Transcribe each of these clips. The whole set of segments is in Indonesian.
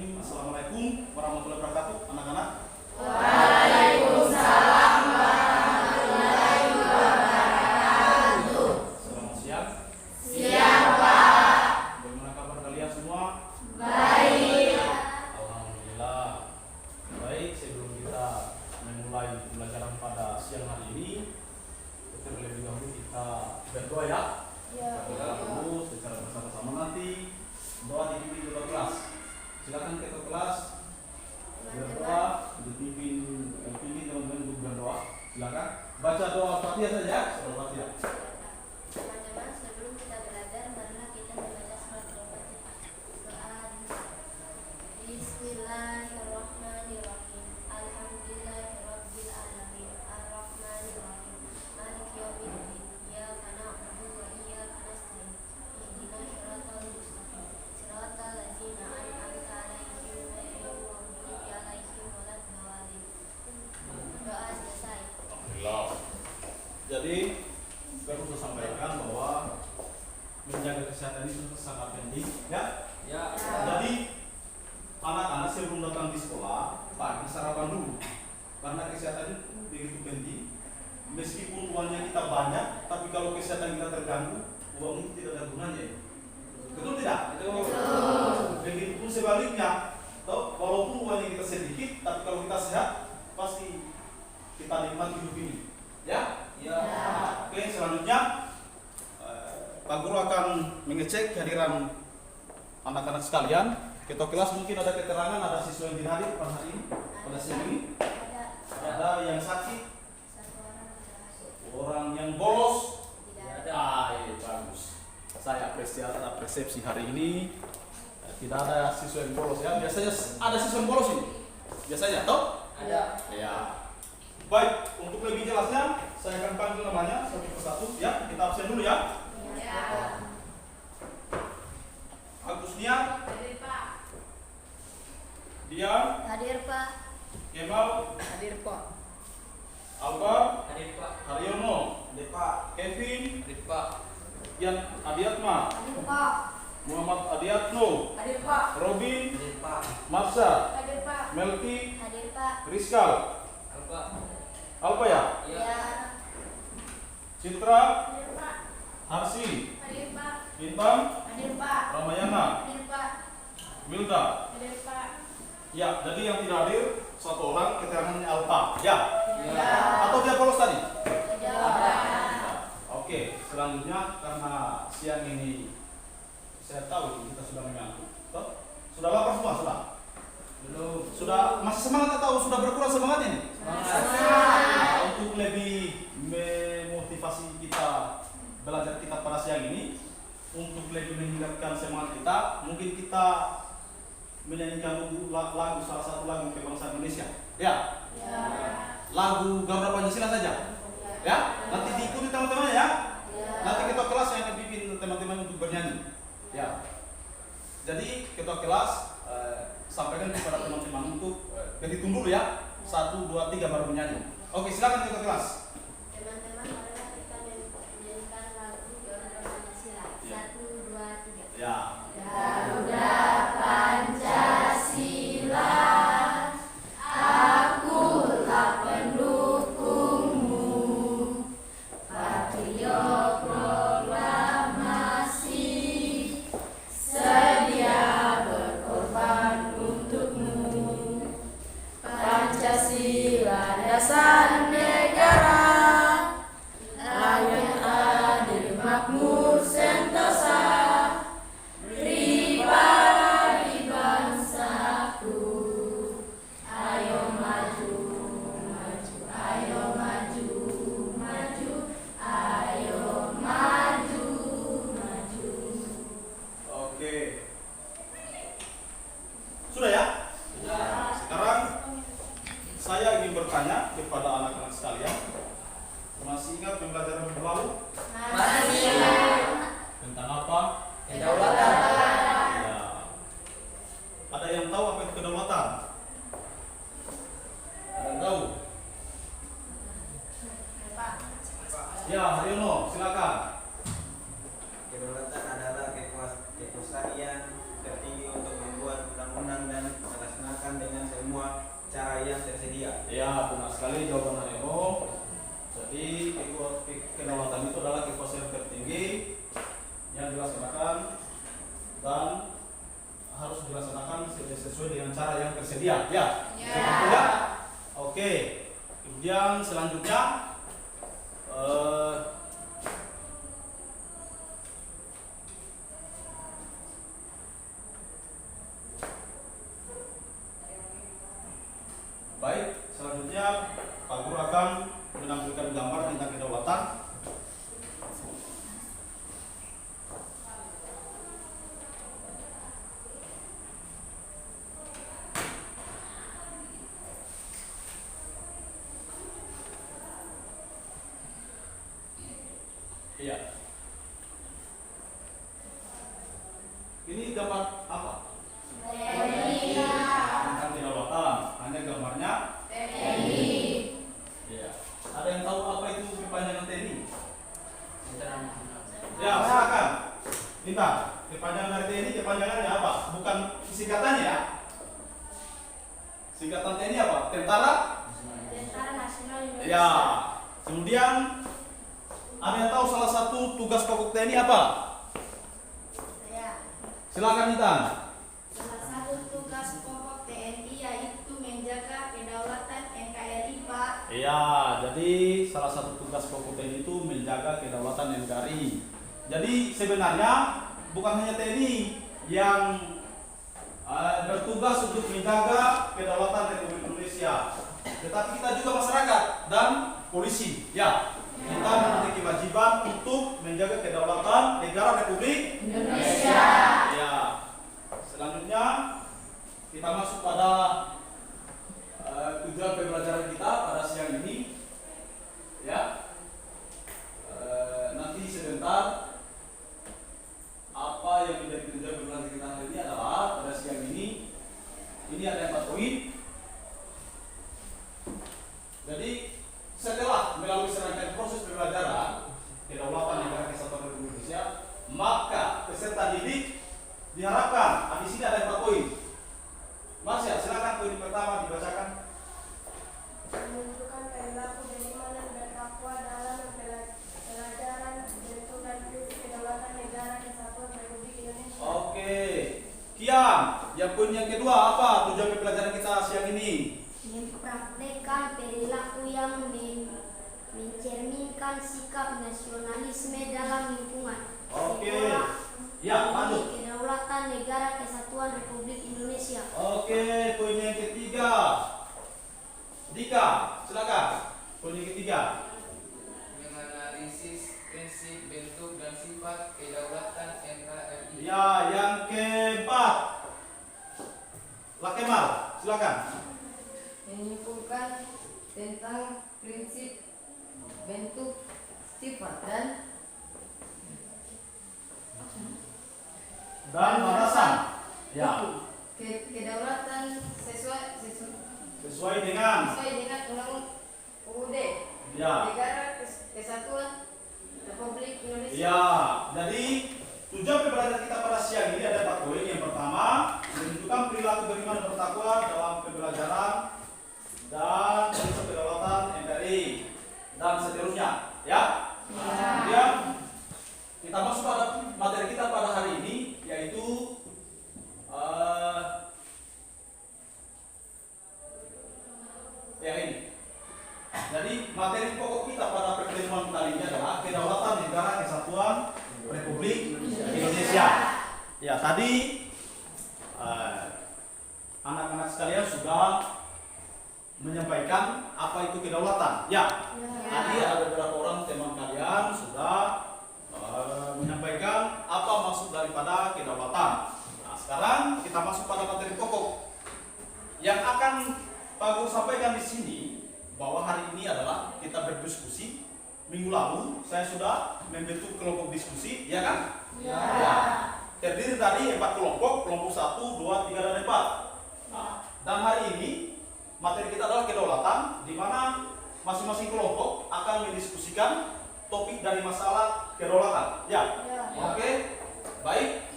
Bismillahirrahmanirrahim. Assalamualaikum warahmatullahi wabarakatuh, anak-anak. Waalaikumsalam warahmatullahi wabarakatuh. Selamat siang. Siang, Pak. Bagaimana kabar kalian semua? Baik. Alhamdulillah. Baik, sebelum kita memulai pembelajaran pada siang hari ini, terlebih dahulu kita berdoa ya. Berdoa dulu secara bersama-sama, nanti doa dipimpin ketua kelas. Silakan ketua kelas berdoa, dipimpin teman-teman untuk berdoa. Silakan baca doa Al-Fatihah saja. Al-Fatihah. Teman-teman, sebelum kita belajar, marilah kita membaca surat Al-Fatihah. Doa Bismillahirrahmanirrahim. Alhamdulillahirabbil alamin. Arrahmanirrahim. Maliki yaumiddin. Iyyaka na'budu wa iyyaka nasta'in. Ihdinas siratal mustaqim. Siratal ladzina an'amta 'alaihim ghairil maghdubi 'alaihim waladdallin. Doa selesai. Alhamdulillah. Jadi saya bisa sampaikan bahwa menjaga kesehatan itu sangat penting, ya. Jadi anak-anak sebelum datang di sekolah pagi sarapan dulu, karena kesehatan itu begitu penting. Meskipun uangnya kita banyak, tapi kalau kesehatan kita terganggu, uang itu tidak ada gunanya. Betul tidak? Betul. Begitupun sebaliknya, walaupun uangnya kita sedikit, tapi kalau kita sehat, pasti kita nikmati hidup ini. Ya? Oke, selanjutnya Pak Guru akan mengecek kehadiran anak-anak sekalian. Ketua kelas mungkin ada keterangan, ada siswa yang tidak hadir pada hari ini, pada siang ini. Ada yang sakit, Satu orang tidak hadir. orang yang bolos. Tidak ada. Bagus. Saya apresiasi hari ini tidak ada siswa yang bolos ya. Biasanya ada siswa yang bolos ini. Biasanya, toh? Ada. Ya. Baik, untuk lebih jelasnya saya akan panggil namanya satu persatu ya. Kita absen dulu ya. Ya. Agusnia, Hadir, Pak. Dian, Hadir, Pak. Kemal, Hadir, Pak. Alba, Hadir, Pak. Haryono, Hadir, Pak. Kevin, Hadir, Pak. Yan Adiatma, Hadir, Pak. Muhammad Adiatno, Hadir, Pak. Robin, Hadir, Pak. Marsha, Hadir, Pak. Melki, Hadir, Pak. Rizkal, Pak. Alpa ya, Ya. Citra, Hadir, Pak. Harsi, Hadir, Pak. Bintang, Hadir, Pak. Ramayana, Hadir, Pak. Wilda. Hadir, Pak. Ya, jadi yang tidak hadir satu orang keterangannya Alpa. Ya. Ya. Atau dia bolos tadi? Tidak. Oke, selanjutnya karena siang ini saya tahu kita sudah mengantuk. Toh? Sudah lapar semua, sudah? Belum. Sudah masih semangat atau sudah berkurang semangat ini? Nah, untuk lebih memotivasi kita belajar kita pada siang ini, untuk lebih meningkatkan semangat kita, mungkin kita menyanyikan lagu salah satu lagu kebangsaan Indonesia. Ya. Ya. Lagu Garuda Pancasila saja. Ya, nanti diikuti teman-teman ya. Nanti ketua kelas yang akan pimpin teman-teman untuk bernyanyi. Ya. Jadi ketua kelas sampaikan kepada teman-teman untuk berhitung dulu ya. 1, 2, 3 baru menyanyi. Oke, silakan ketua kelas. Teman-teman, marilah kita menyanyikan lagu Garuda Pancasila. Ya. 1, 2, 3. Ya. Garuda Pancasila, akulah pendukungmu. Patriot proklamasi, sedia berkorban untukmu. Pancasila dasar negara, rakyat adil makmur sentosa. Pribadi bangsaku, ayo maju, maju, ayo maju, maju, ayo maju, maju. Oke. Sudah ya? Sekarang saya ingin bertanya kepada anak-anak sekalian. Masih ingat pembelajaran minggu lalu? Masih. Tentang apa? Kedaulatan. Ya. Ada yang tahu apa itu kedaulatan? Ada yang tahu? Ya, Haryono, silakan. Kedaulatan adalah kekuasaan yang tertinggi untuk membuat undang-undang dan dilaksanakan dengan semua cara yang tersedia. Ya, benar sekali jawaban Haryo. Jadi kedaulatan itu adalah kekuasaan tertinggi yang dilaksanakan dan harus dilaksanakan sesuai dengan cara yang tersedia. Ya. Seperti ya. Oke. Kemudian selanjutnya baik, selanjutnya Pak Guru akan menampilkan gambar tentang kedaulatan. Iya. Ini gambar apa? Tentang kedaulatan. Hanya gambarnya iya. Ada yang tahu apa itu kepanjangan TNI? Ya, silakan. Minta. Kepanjangan dari TNI, kepanjangannya apa? Bukan singkatannya ya. Singkatan TNI apa? Tentara Nasional Indonesia. Ya. Kemudian ada yang tahu salah satu tugas pokok TNI apa? Ya. Silakan Intan. Salah satu tugas pokok TNI yaitu menjaga kedaulatan NKRI, Pak. Iya, jadi salah satu tugas pokok TNI itu menjaga kedaulatan NKRI. Jadi sebenarnya bukan hanya TNI yang bertugas untuk menjaga kedaulatan Republik Indonesia, tetapi kita juga masyarakat dan polisi. Ya, kita memiliki kewajiban untuk menjaga kedaulatan negara Republik Indonesia. Ya, selanjutnya kita masuk pada tujuan pembelajaran kita pada siang ini. Ya, nanti sebentar apa yang menjadi tujuan pembelajaran kita hari ini adalah pada siang ini ada 4 poin. Jadi setelah melalui serangkaian proses pembelajaran kedaulatan negara kesatuan Republik Indonesia, maka peserta didik diharapkan di sini ada 4 poin. Mas ya, silakan poin pertama dibacakan. Menunjukkan perilaku beriman dan bertakwa dalam pelajaran bentuk dan prinsip kedaulatan negara kesatuan Republik Indonesia. Oke, Kiam, yang poin yang kedua apa tujuan pembelajaran kita siang ini? Mempraktekkan perilaku yang mencerminkan sikap nasionalisme dalam lingkungan. Oke. Ya, lanjut. Kedaulatan negara kesatuan Republik Indonesia. Oke, poin yang ketiga. Dika, silakan. Poin yang ketiga. Menganalisis prinsip, bentuk, dan sifat kedaulatan NKRI. Ya, yang keempat. Lakemal, silakan. Menyimpulkan tentang prinsip, bentuk, sifat, dan batasan. Ya, kedaulatan sesuai dengan Undang-Undang UUD ya. Negara Kesatuan Republik Indonesia. Ya, jadi tujuan pembelajaran kita pada siang ini ada 4 poin. Yang pertama, menunjukkan perilaku beriman dan bertakwa dalam pembelajaran dan prinsip kedaulatan NKRI dan seterusnya. Ya. Kemudian kita masuk pada materi kita pada hari ini, yaitu yang ini. Jadi materi pokok kita pada pertemuan kali ini adalah kedaulatan negara kesatuan Republik Indonesia. Ya, tadi anak-anak sekalian sudah menyampaikan apa itu kedaulatan. Ya, tadi ada beberapa orang teman kalian sudah menyampaikan apa maksud daripada kedaulatan. Nah, sekarang kita masuk pada materi pokok yang akan Pak Guru sampaikan di sini, bahwa hari ini adalah kita berdiskusi. Minggu lalu saya sudah membentuk kelompok diskusi, ya kan? Ya. Ya. Terdiri dari 4 kelompok, kelompok 1, 2, 3, dan 4. Nah, dan hari ini materi kita adalah kedaulatan, di mana masing-masing kelompok akan mendiskusikan topik dari masalah kedaulatan. Ya. Oke. Baik.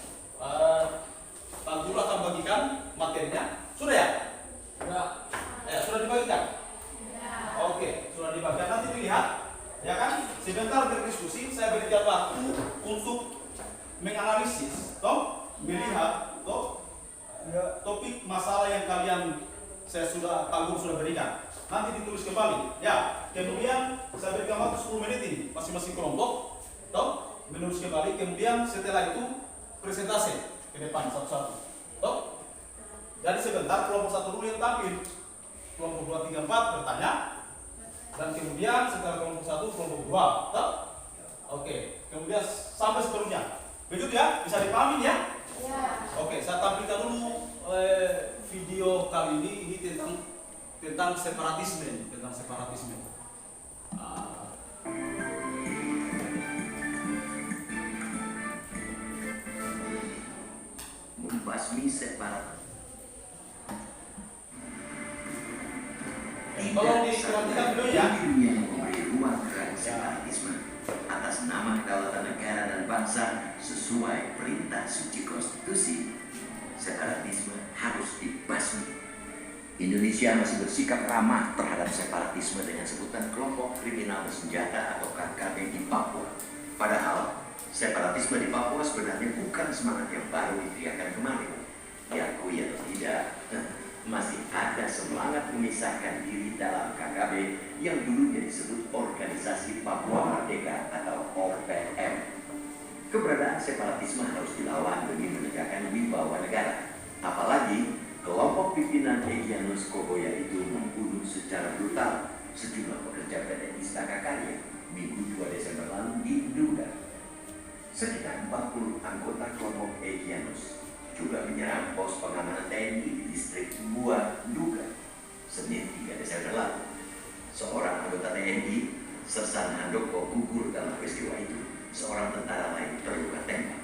Pak Guru akan bagikan materinya. Sudah ya? yang saya sudah Tanggung sudah berikan. Nanti ditulis kembali. Ya, kemudian saya berikan waktu 10 menit ini masing-masing kelompok, toh, menulis kembali. Kemudian setelah itu presentasi ke depan satu-satu, toh. Jadi sebentar kelompok 1 dulu yang tampil, kelompok 2, 3, 4 bertanya, dan kemudian setelah kelompok 1, kelompok 2, toh. Oke, kemudian sampai seterusnya. Begitu ya, bisa dipahami ya? Ya. Oke, saya tampilkan dulu video kali ini tentang separatisme, Ah, membasmi separat. tolong diperhatikan dulu ya. Dunia yang memberi ruang gerak separatisme atas nama kedaulatan negara dan bangsa sesuai perintah suci konstitusi. Separatisme harus dibasmi. Indonesia masih bersikap ramah terhadap separatisme dengan sebutan kelompok kriminal bersenjata atau KKB di Papua. Padahal separatisme di Papua sebenarnya bukan semangat yang baru diteriakan kemarin. Diakui atau tidak, masih ada semangat memisahkan diri dalam KKB yang dulunya disebut Organisasi Papua Merdeka atau OPM. Keberadaan separatisme harus dilawan demi menegakkan wibawa negara. Apalagi kelompok pimpinan Egyanus Kogoya itu membunuh secara brutal sejumlah pekerja PT Istaka Karya Minggu 2 Desember lalu di Nduga. Sekitar 40 anggota kelompok Egyanus juga menyerang pos pengamanan TNI di distrik Bua Nduga Senin 3 Desember lalu. Seorang anggota TNI, Sersan Handoko, gugur dalam peristiwa itu. Seorang tentara lain terluka tembak.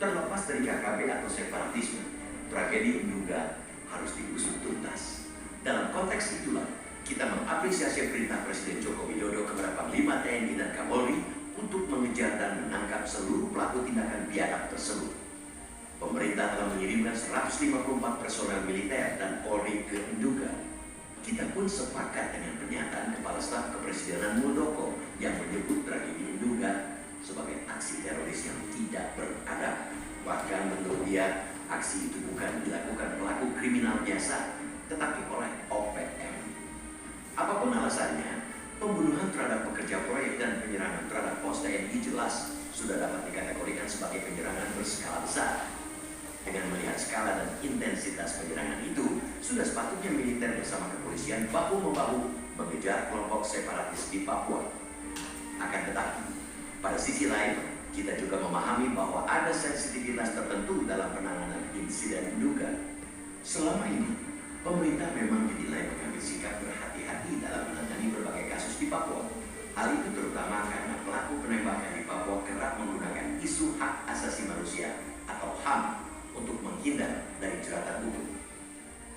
Terlepas dari KKB atau separatisme, tragedi Nduga harus diusut tuntas. Dalam konteks itulah, kita mengapresiasi perintah Presiden Joko Widodo kepada Panglima TNI dan Kapolri untuk mengejar dan menangkap seluruh pelaku tindakan biadab tersebut. Pemerintah telah mengirimkan 154 personel militer dan Polri ke Nduga. Kita pun sepakat dengan pernyataan Kepala Staf Kepresidenan Muldoko yang menyebut tragedi Nduga sebagai aksi teroris yang tidak beradab. Bahkan menurut dia, aksi itu bukan dilakukan pelaku kriminal biasa, tetapi oleh OPM. Apapun alasannya, pembunuhan terhadap pekerja proyek dan penyerangan terhadap pos TNI jelas sudah dapat dikategorikan sebagai penyerangan berskala besar. Dengan melihat skala dan intensitas penyerangan itu, sudah sepatutnya militer bersama kepolisian bahu-membahu mengejar kelompok separatis di Papua. Akan tetapi, pada sisi lain, kita juga memahami bahwa ada sensitivitas tertentu dalam penanganan insiden Nduga. Selama ini, pemerintah memang dinilai mengambil sikap berhati-hati dalam menangani berbagai kasus di Papua. Hal itu terutama karena pelaku penembakan di Papua kerap menggunakan isu hak asasi manusia atau HAM untuk menghindar dari jeratan hukum.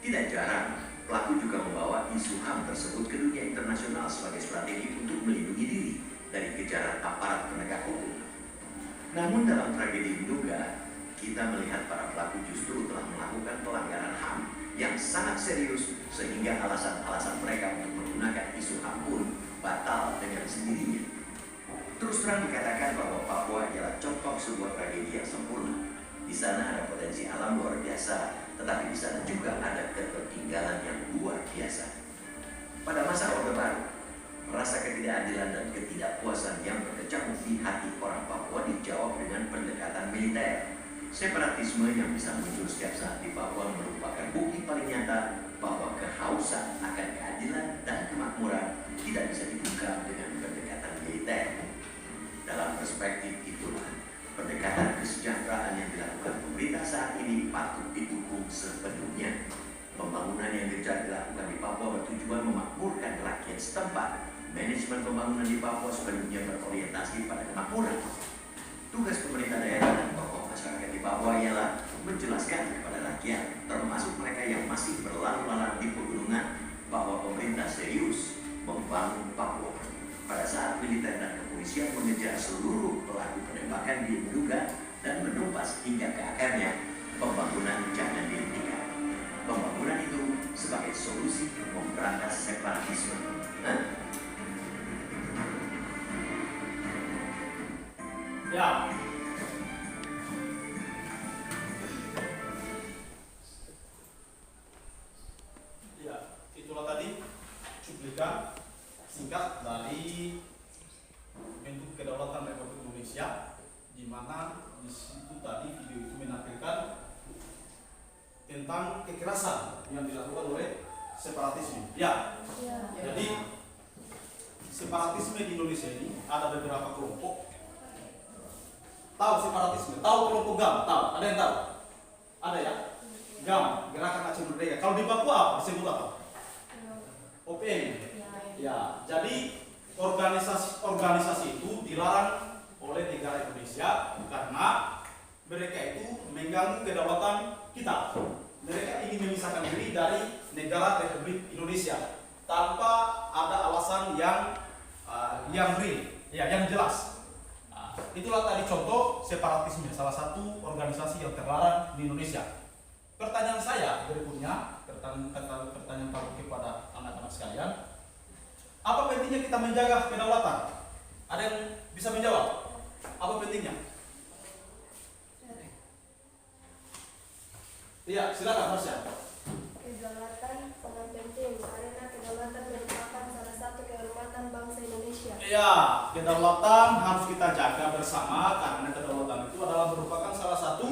Tidak jarang, pelaku juga membawa isu HAM tersebut ke dunia internasional sebagai strategi untuk melindungi diri dari kejaran aparat penegak hukum. Namun dalam tragedi Nduga, kita melihat para pelaku justru telah melakukan pelanggaran HAM yang sangat serius sehingga alasan-alasan mereka untuk menggunakan isu HAM pun batal dengan sendirinya. Terus terang dikatakan bahwa Papua adalah contoh sebuah tragedi yang sempurna. Di sana ada potensi alam luar biasa, tetapi di sana juga ada ketertinggalan yang luar biasa. Pada masa Orde Baru, rasa ketidakadilan dan ketidakpuasan yang berkecamuk di hati orang Papua dijawab dengan pendekatan militer. Separatisme yang bisa muncul setiap saat di Papua merupakan bukti paling nyata bahwa kehausan akan keadilan dan kemakmuran tidak bisa dibuka dengan pendekatan militer. Dalam perspektif itulah, pendekatan kesejahteraan yang dilakukan pemerintah saat ini patut didukung sepenuhnya. Pembangunan yang gencar dilakukan di Papua bertujuan memakmurkan rakyat setempat. Manajemen pembangunan di Papua sepenuhnya berorientasi pada kemakmuran. Tugas pemerintah daerah dan tokoh masyarakat di Papua ialah menjelaskan kepada rakyat, termasuk mereka yang masih berlalu lalang di pegunungan, bahwa pemerintah serius membangun Papua. Pada saat militer dan kepolisian mengejar seluruh pelaku penembakan di Nduga dan menumpas hingga ke akarnya, pembangunan jangan dihentikan. Pembangunan itu sebagai solusi memberantas separatisme. Ya. kekerasan yang dilakukan oleh separatisme. Ya. Ya. Jadi separatisme di Indonesia ini ada beberapa kelompok. Tahu separatisme? Tahu kelompok GAM? Tahu? Ada yang tahu? Ada ya? GAM, Gerakan Aceh Merdeka. Kalau di Papua apa? Disebut apa? OPM. Ya. Jadi organisasi itu dilarang oleh negara Indonesia karena mereka itu mengganggu kedaulatan kita. Mereka ingin memisahkan diri dari negara Republik Indonesia tanpa ada alasan yang real, ya, yang jelas. Itulah tadi contoh separatisme, salah satu organisasi yang terlarang di Indonesia. Pertanyaan saya berikutnya, pertanyaan Pak kepada anak-anak sekalian, apa pentingnya kita menjaga kedaulatan? Ada yang bisa menjawab? Apa pentingnya? Iya, silakan Mas ya. Kedaulatan sangat penting karena kedaulatan merupakan salah satu kehormatan bangsa Indonesia. Iya, kedaulatan harus kita jaga bersama karena kedaulatan itu adalah merupakan salah satu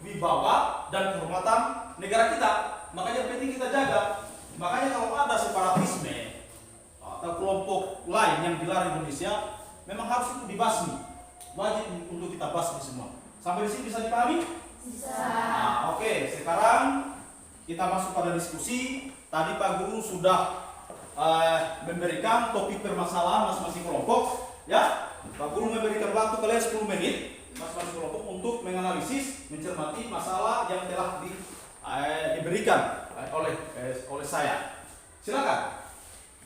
wibawa dan kehormatan negara kita. Makanya penting kita jaga. Makanya kalau ada separatisme atau kelompok lain yang dilarang Indonesia, memang harus itu dibasmi. Wajib untuk kita basmi semua. Sampai di sini bisa dipahami? Bisa. Nah, oke, sekarang kita masuk pada diskusi. Tadi Pak Guru sudah memberikan topik permasalahan masing-masing kelompok, ya. Pak Guru memberikan waktu kalian 10 menit masing-masing kelompok untuk menganalisis, mencermati masalah yang telah diberikan oleh saya. Silakan.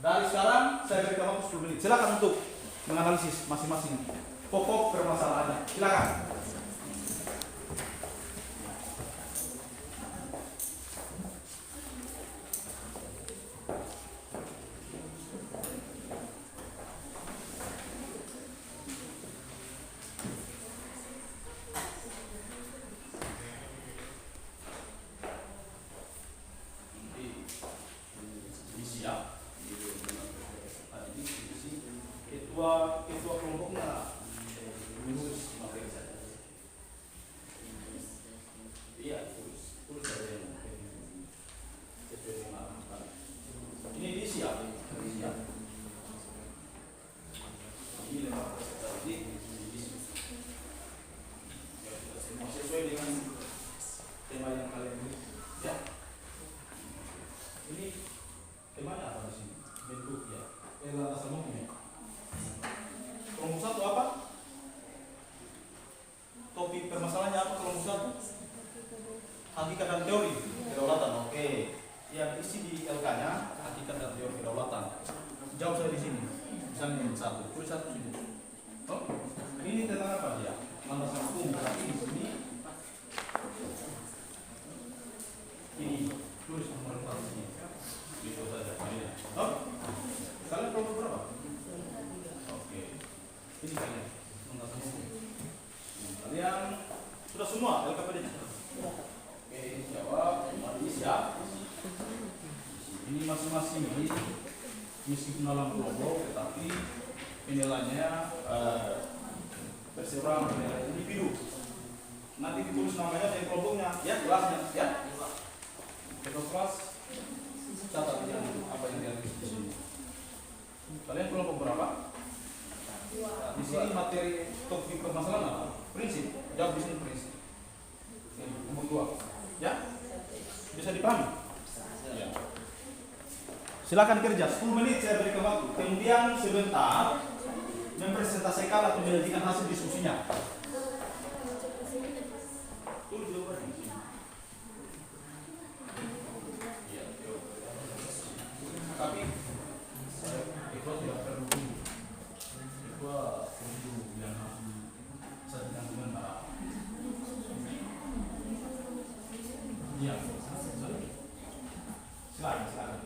Dari sekarang saya berikan waktu 10 menit. Silakan untuk menganalisis masing-masing pokok permasalahannya. Silakan. Ketua kelompoknya menulis materi saja. Iya, tulis saja yang ini diisi ya. Ini lembar presentasi diisi. Sesuai dengan tema yang kalian beri. Ya. Ini temanya apa di sini? Bentuk ya. Lantas umumnya. Kelompok satu apa? Topik permasalahannya apa kelompok satu? Hakikat dan teori kedaulatan. Oke. Yang isi di LK-nya hakikat dan teori kedaulatan. Jawab saya di sini. Misalnya ini satu, tulis satu sini. Oh, ini tentang apa dia? Landasan hukum berarti di sini. Ini tulis nomor 4 sini. Gitu saja. Oh, kalian kelompok berapa? Ini kalian landasan hukum. Kalian sudah semua LKPD-nya? Oke, jawab. Mari siap. Ini masing-masing ini meskipun dalam kelompok, tetapi penilaiannya berseorang penilai individu. Nanti ditulis namanya dari kelompoknya, ya kelasnya, ya. Ketua kelas catat yang apa yang ditulis di sini. Kalian kelompok berapa? Di sini materi topik permasalahan apa? Prinsip. Jawab di sini prinsip. Nomor 2. Ya? Bisa dipahami? Ya. Silakan kerja. 10 menit saya berikan waktu. Kemudian sebentar mempresentasikan atau menyajikan hasil diskusinya. Tulis jawabannya di sini. Ya, tapi itu tidak perlu. Yang sajikan dengan Pak. Iya, silakan.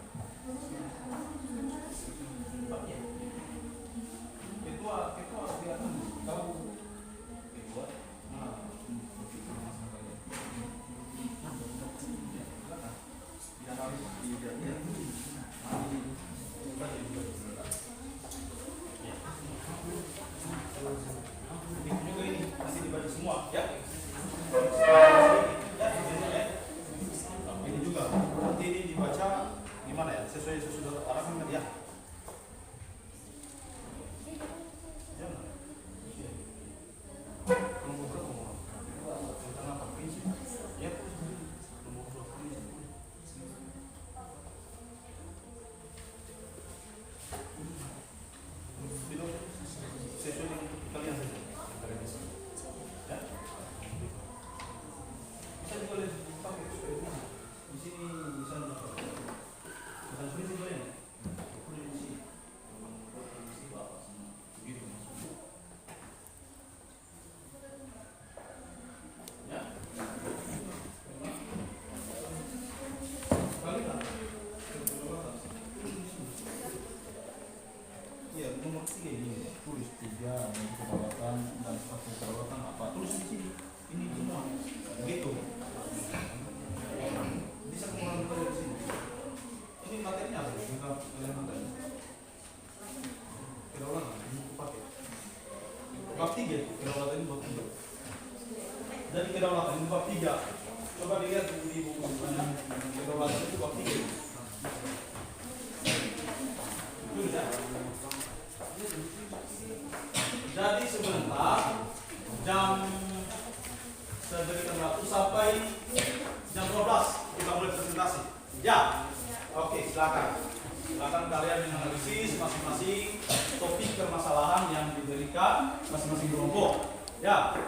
Ketua tidak tunggu. Kau ketua mana? Semua ya. Ini juga gimana ya? Sesuai sesudah arahan kan ya? Jangan. Nomor berapa? Tentang apa? Prinsip. Ya, nomor berapa prinsip? Tidak sesuai dengan kalian saja. Kalian bisa. Ya. Bisa juga lihat pakai supaya bisa. Di sini bisa dapat. Bukan prinsip lain. Boleh di sini. Prinsip apa semua? Begitu maksudnya. Ya. Kalian. Iya, nomor 3 ini tulis 3 kedaulatan dan sifat kedaulatan apa? Tulis di sini. Ini semua. Begitu. Bisa kemudian kita di sini. Ini materinya apa? Kita lihat materi. Kedaulatan ini aku pakai. Bab 3 kedaulatan ini bab 3. Jadi kedaulatan ini bab 3. Coba dilihat di buku kedaulatan itu bab 3. Tulis ya. Jadi sebentar jam 9.30 sampai jam 12 kita mulai presentasi. Ya, oke silakan. Silakan kalian menganalisis masing-masing topik permasalahan yang diberikan masing-masing kelompok. Ya.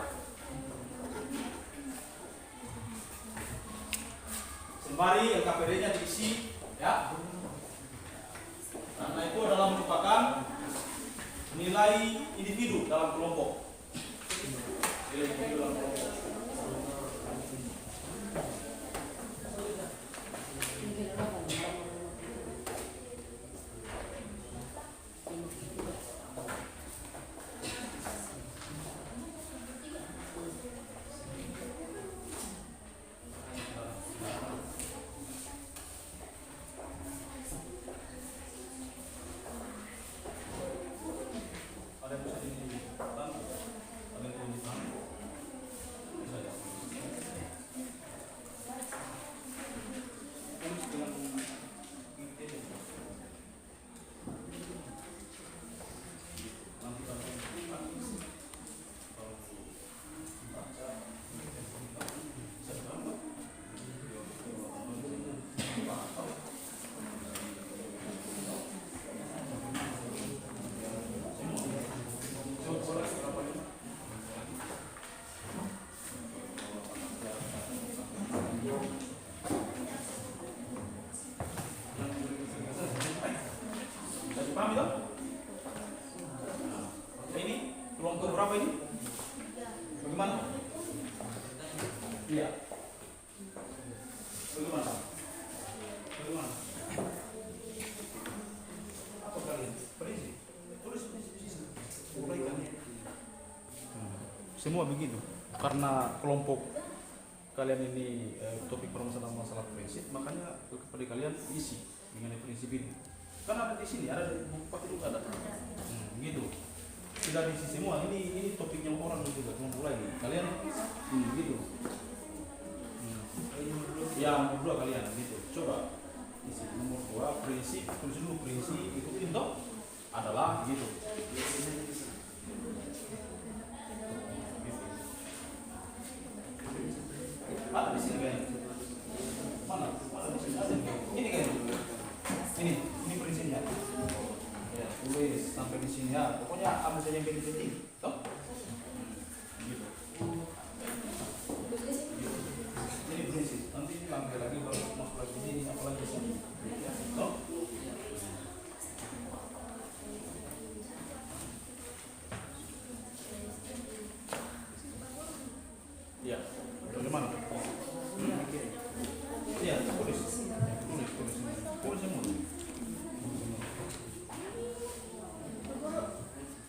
Sembari LKPD-nya diisi, ya. Karena itu adalah merupakan nilai individu dalam kelompok. Nilai individu dalam kelompok. Ada yang bisa dibantu? Ada yang mau dibantu? Bisa ya? Tulis dengan ITD. Nanti kalau baca bisa digambar. Paham itu? Ini kelompok berapa ini? Bagaimana? Iya. Bagaimana? Bagaimana? Apa kalian? Prinsip. Tulis prinsip. Uraikan. Semua begitu. Karena kelompok kalian ini topik permasalahan masalah prinsip, makanya kepada kalian isi mengenai prinsip ini. Kan ada di sini, ada di buku paket juga ada. Gitu. Tidak diisi semua. Ini topik yang orang juga kelompok lagi. Kalian gitu. Ya nomor 2 kalian gitu. Coba isi nomor 2 prinsip, tulis dulu prinsip ikutin toh adalah gitu. Ada di sini kayaknya. Mana? Mana di sini? Ada ini kayaknya. Ini prinsipnya. Ya, tulis sampai di sini ya. Pokoknya ambil saja yang penting. Toh? Gitu. Ini prinsip. Nanti ini lantai lagi baru masuk lagi sini, apalagi di sini. Toh? Ya. Bagaimana? Iya, tulis. Tulis semua.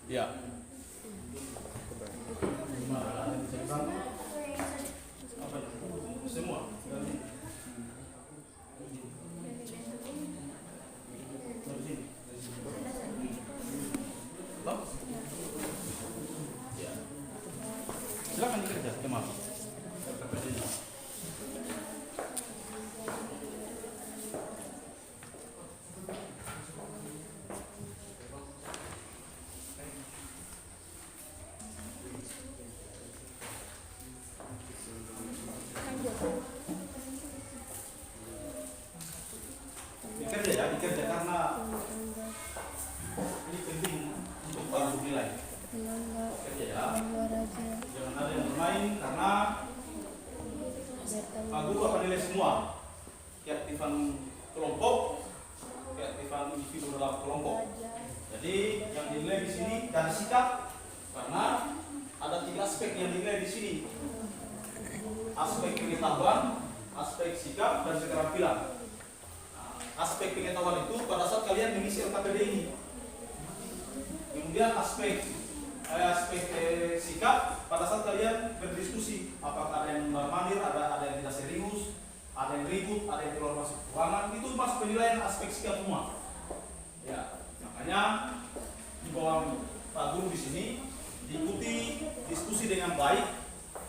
Ya. keaktifan kelompok, keaktifan individu dalam kelompok. Jadi yang dinilai di sini dari sikap, karena ada 3 aspek yang dinilai di sini. Aspek pengetahuan, aspek sikap, dan keterampilan. Nah, aspek pengetahuan itu pada saat kalian mengisi LKPD ini. Kemudian aspek sikap pada saat kalian berdiskusi, apakah ada yang mandir, ada yang tidak serius, ada yang ribut, ada yang keluar masuk ruangan, itu masuk penilaian aspek sikap semua. Ya, makanya di bawah Pak Guru di sini diikuti diskusi dengan baik,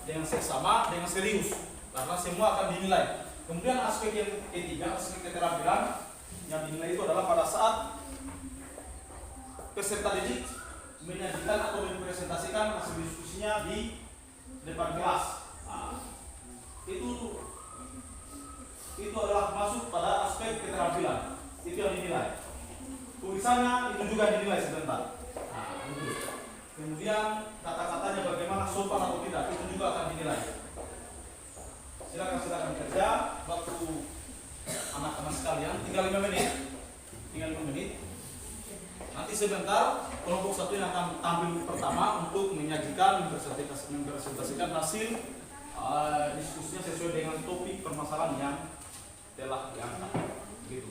dengan seksama, dengan serius, karena semua akan dinilai. Kemudian aspek yang ketiga, aspek keterampilan yang dinilai itu adalah pada saat peserta didik menyajikan atau mempresentasikan hasil diskusinya di depan kelas. Nah, itu adalah masuk pada aspek keterampilan. Itu yang dinilai. Tulisannya itu juga dinilai sebentar. Nah, itu. Kemudian kata-katanya bagaimana sopan atau tidak, itu juga akan dinilai. Silakan kerja waktu anak-anak sekalian, tinggal 5 menit. Nanti sebentar kelompok 1 yang akan tampil pertama untuk menyajikan, mempresentasikan hasil diskusinya sesuai dengan topik permasalahan yang telah diangkat. Begitu.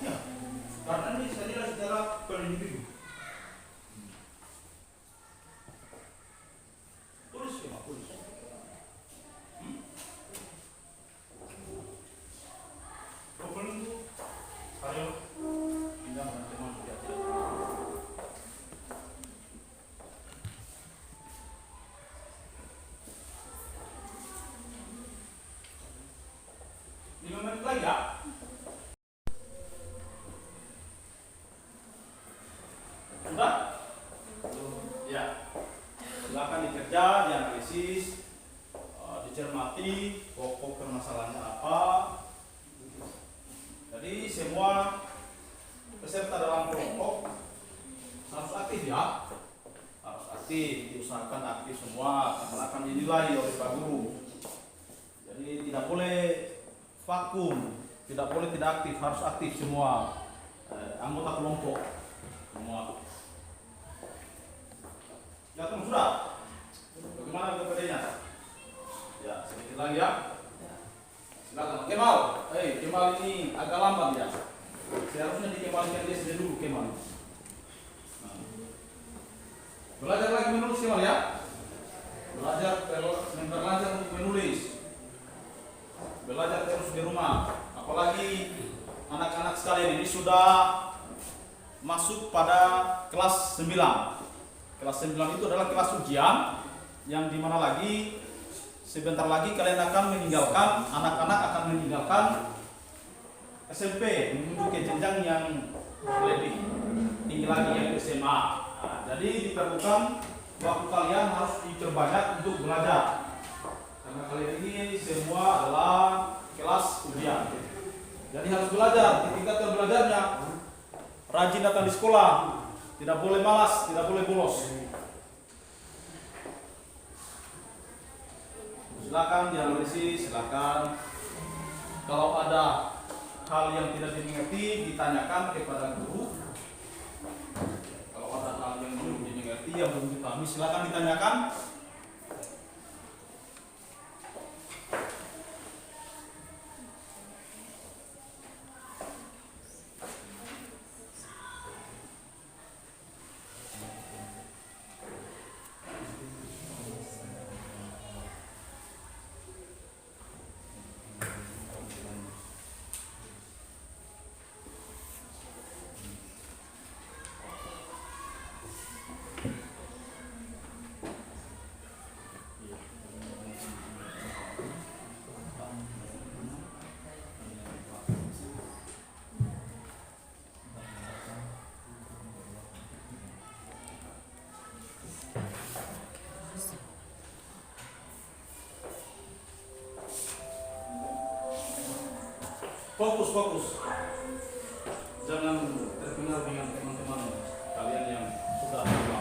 Ya, karena ini secara per individu. Sudah? Ya. Silakan dikerja, dianalisis, dicermati pokok permasalahannya apa. Jadi semua peserta dalam kelompok harus aktif ya. Harus aktif, diusahakan aktif semua karena akan dinilai oleh Pak Guru. Jadi tidak boleh vakum, tidak boleh tidak aktif, harus aktif semua anggota kelompok semua. Ya kamu sudah? Bagaimana KPD-nya? Ya sedikit lagi ya. Silakan Kemal. Kemal ini agak lambat ya. Seharusnya dikembalikan dia sudah dulu Kemal. Nah. Belajar lagi menulis Kemal ya. Belajar untuk menulis. Belajar terus di rumah. Apalagi anak-anak sekalian ini sudah masuk pada kelas 9. Kelas 9 itu adalah kelas ujian yang dimana lagi sebentar lagi kalian akan meninggalkan, anak-anak akan meninggalkan SMP menuju ke jenjang yang lebih tinggi lagi yang SMA. Nah, jadi diperlukan waktu kalian harus diperbanyak untuk belajar karena kalian ini semua adalah kelas ujian. Jadi harus belajar, ditingkatkan belajarnya, rajin datang di sekolah, tidak boleh malas, tidak boleh bolos. Silakan dianalisis, silakan. Kalau ada hal yang tidak dimengerti, ditanyakan kepada guru. Kalau ada hal yang belum dimengerti, yang belum dipahami, silakan ditanyakan. Fokus. jangan terkenal dengan teman-teman kalian yang sudah tua.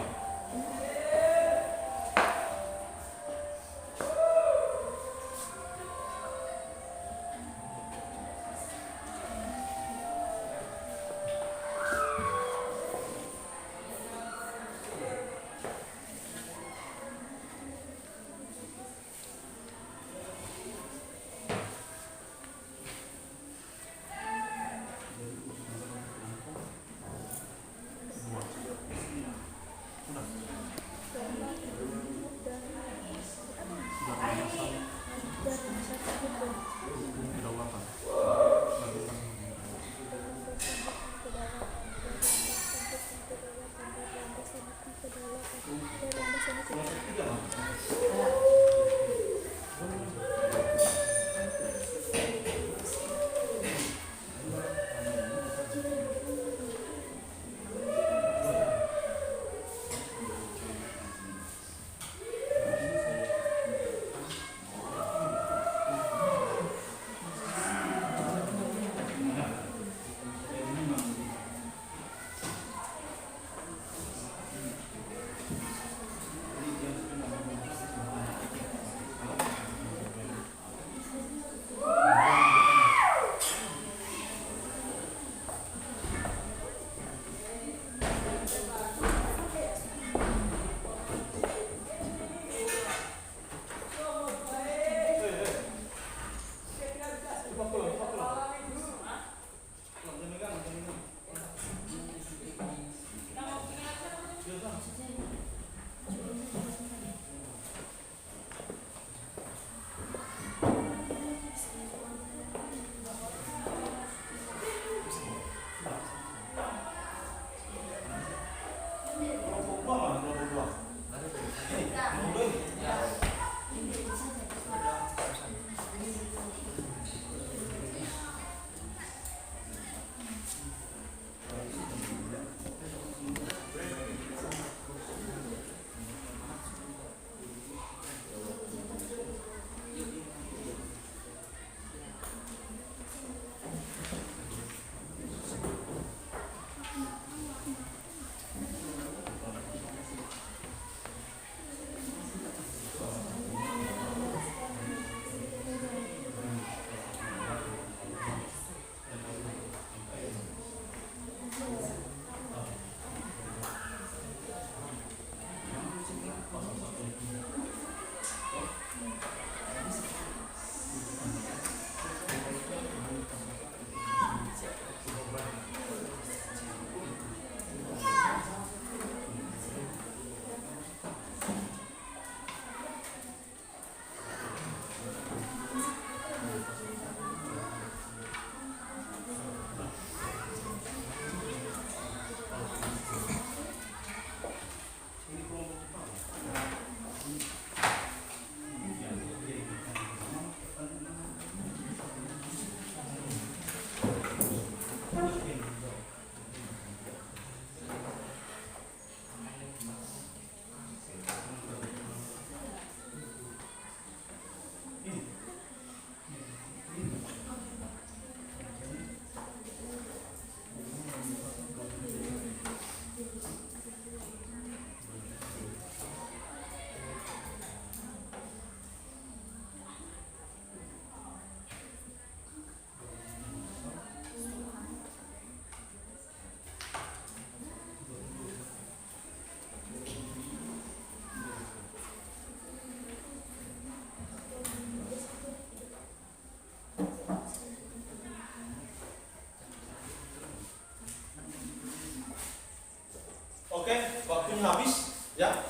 Oke, waktunya habis, ya?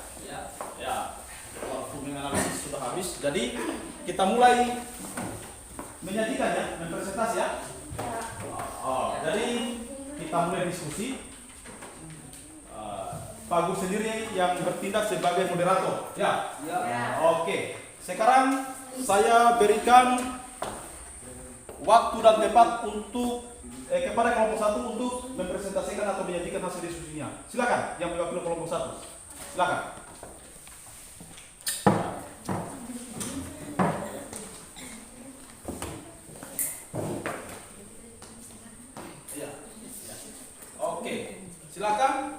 Ya. Waktu menganalisis sudah habis. Jadi kita mulai menyajikan ya, mempresentasi ya. Jadi kita mulai diskusi. Pak Gus sendiri yang bertindak sebagai moderator, ya? Oke. Sekarang saya berikan waktu dan tempat untuk kepada kelompok satu untuk mempresentasikan atau menyajikan hasil diskusinya. Silakan yang mewakili kelompok satu. Silakan. Silakan.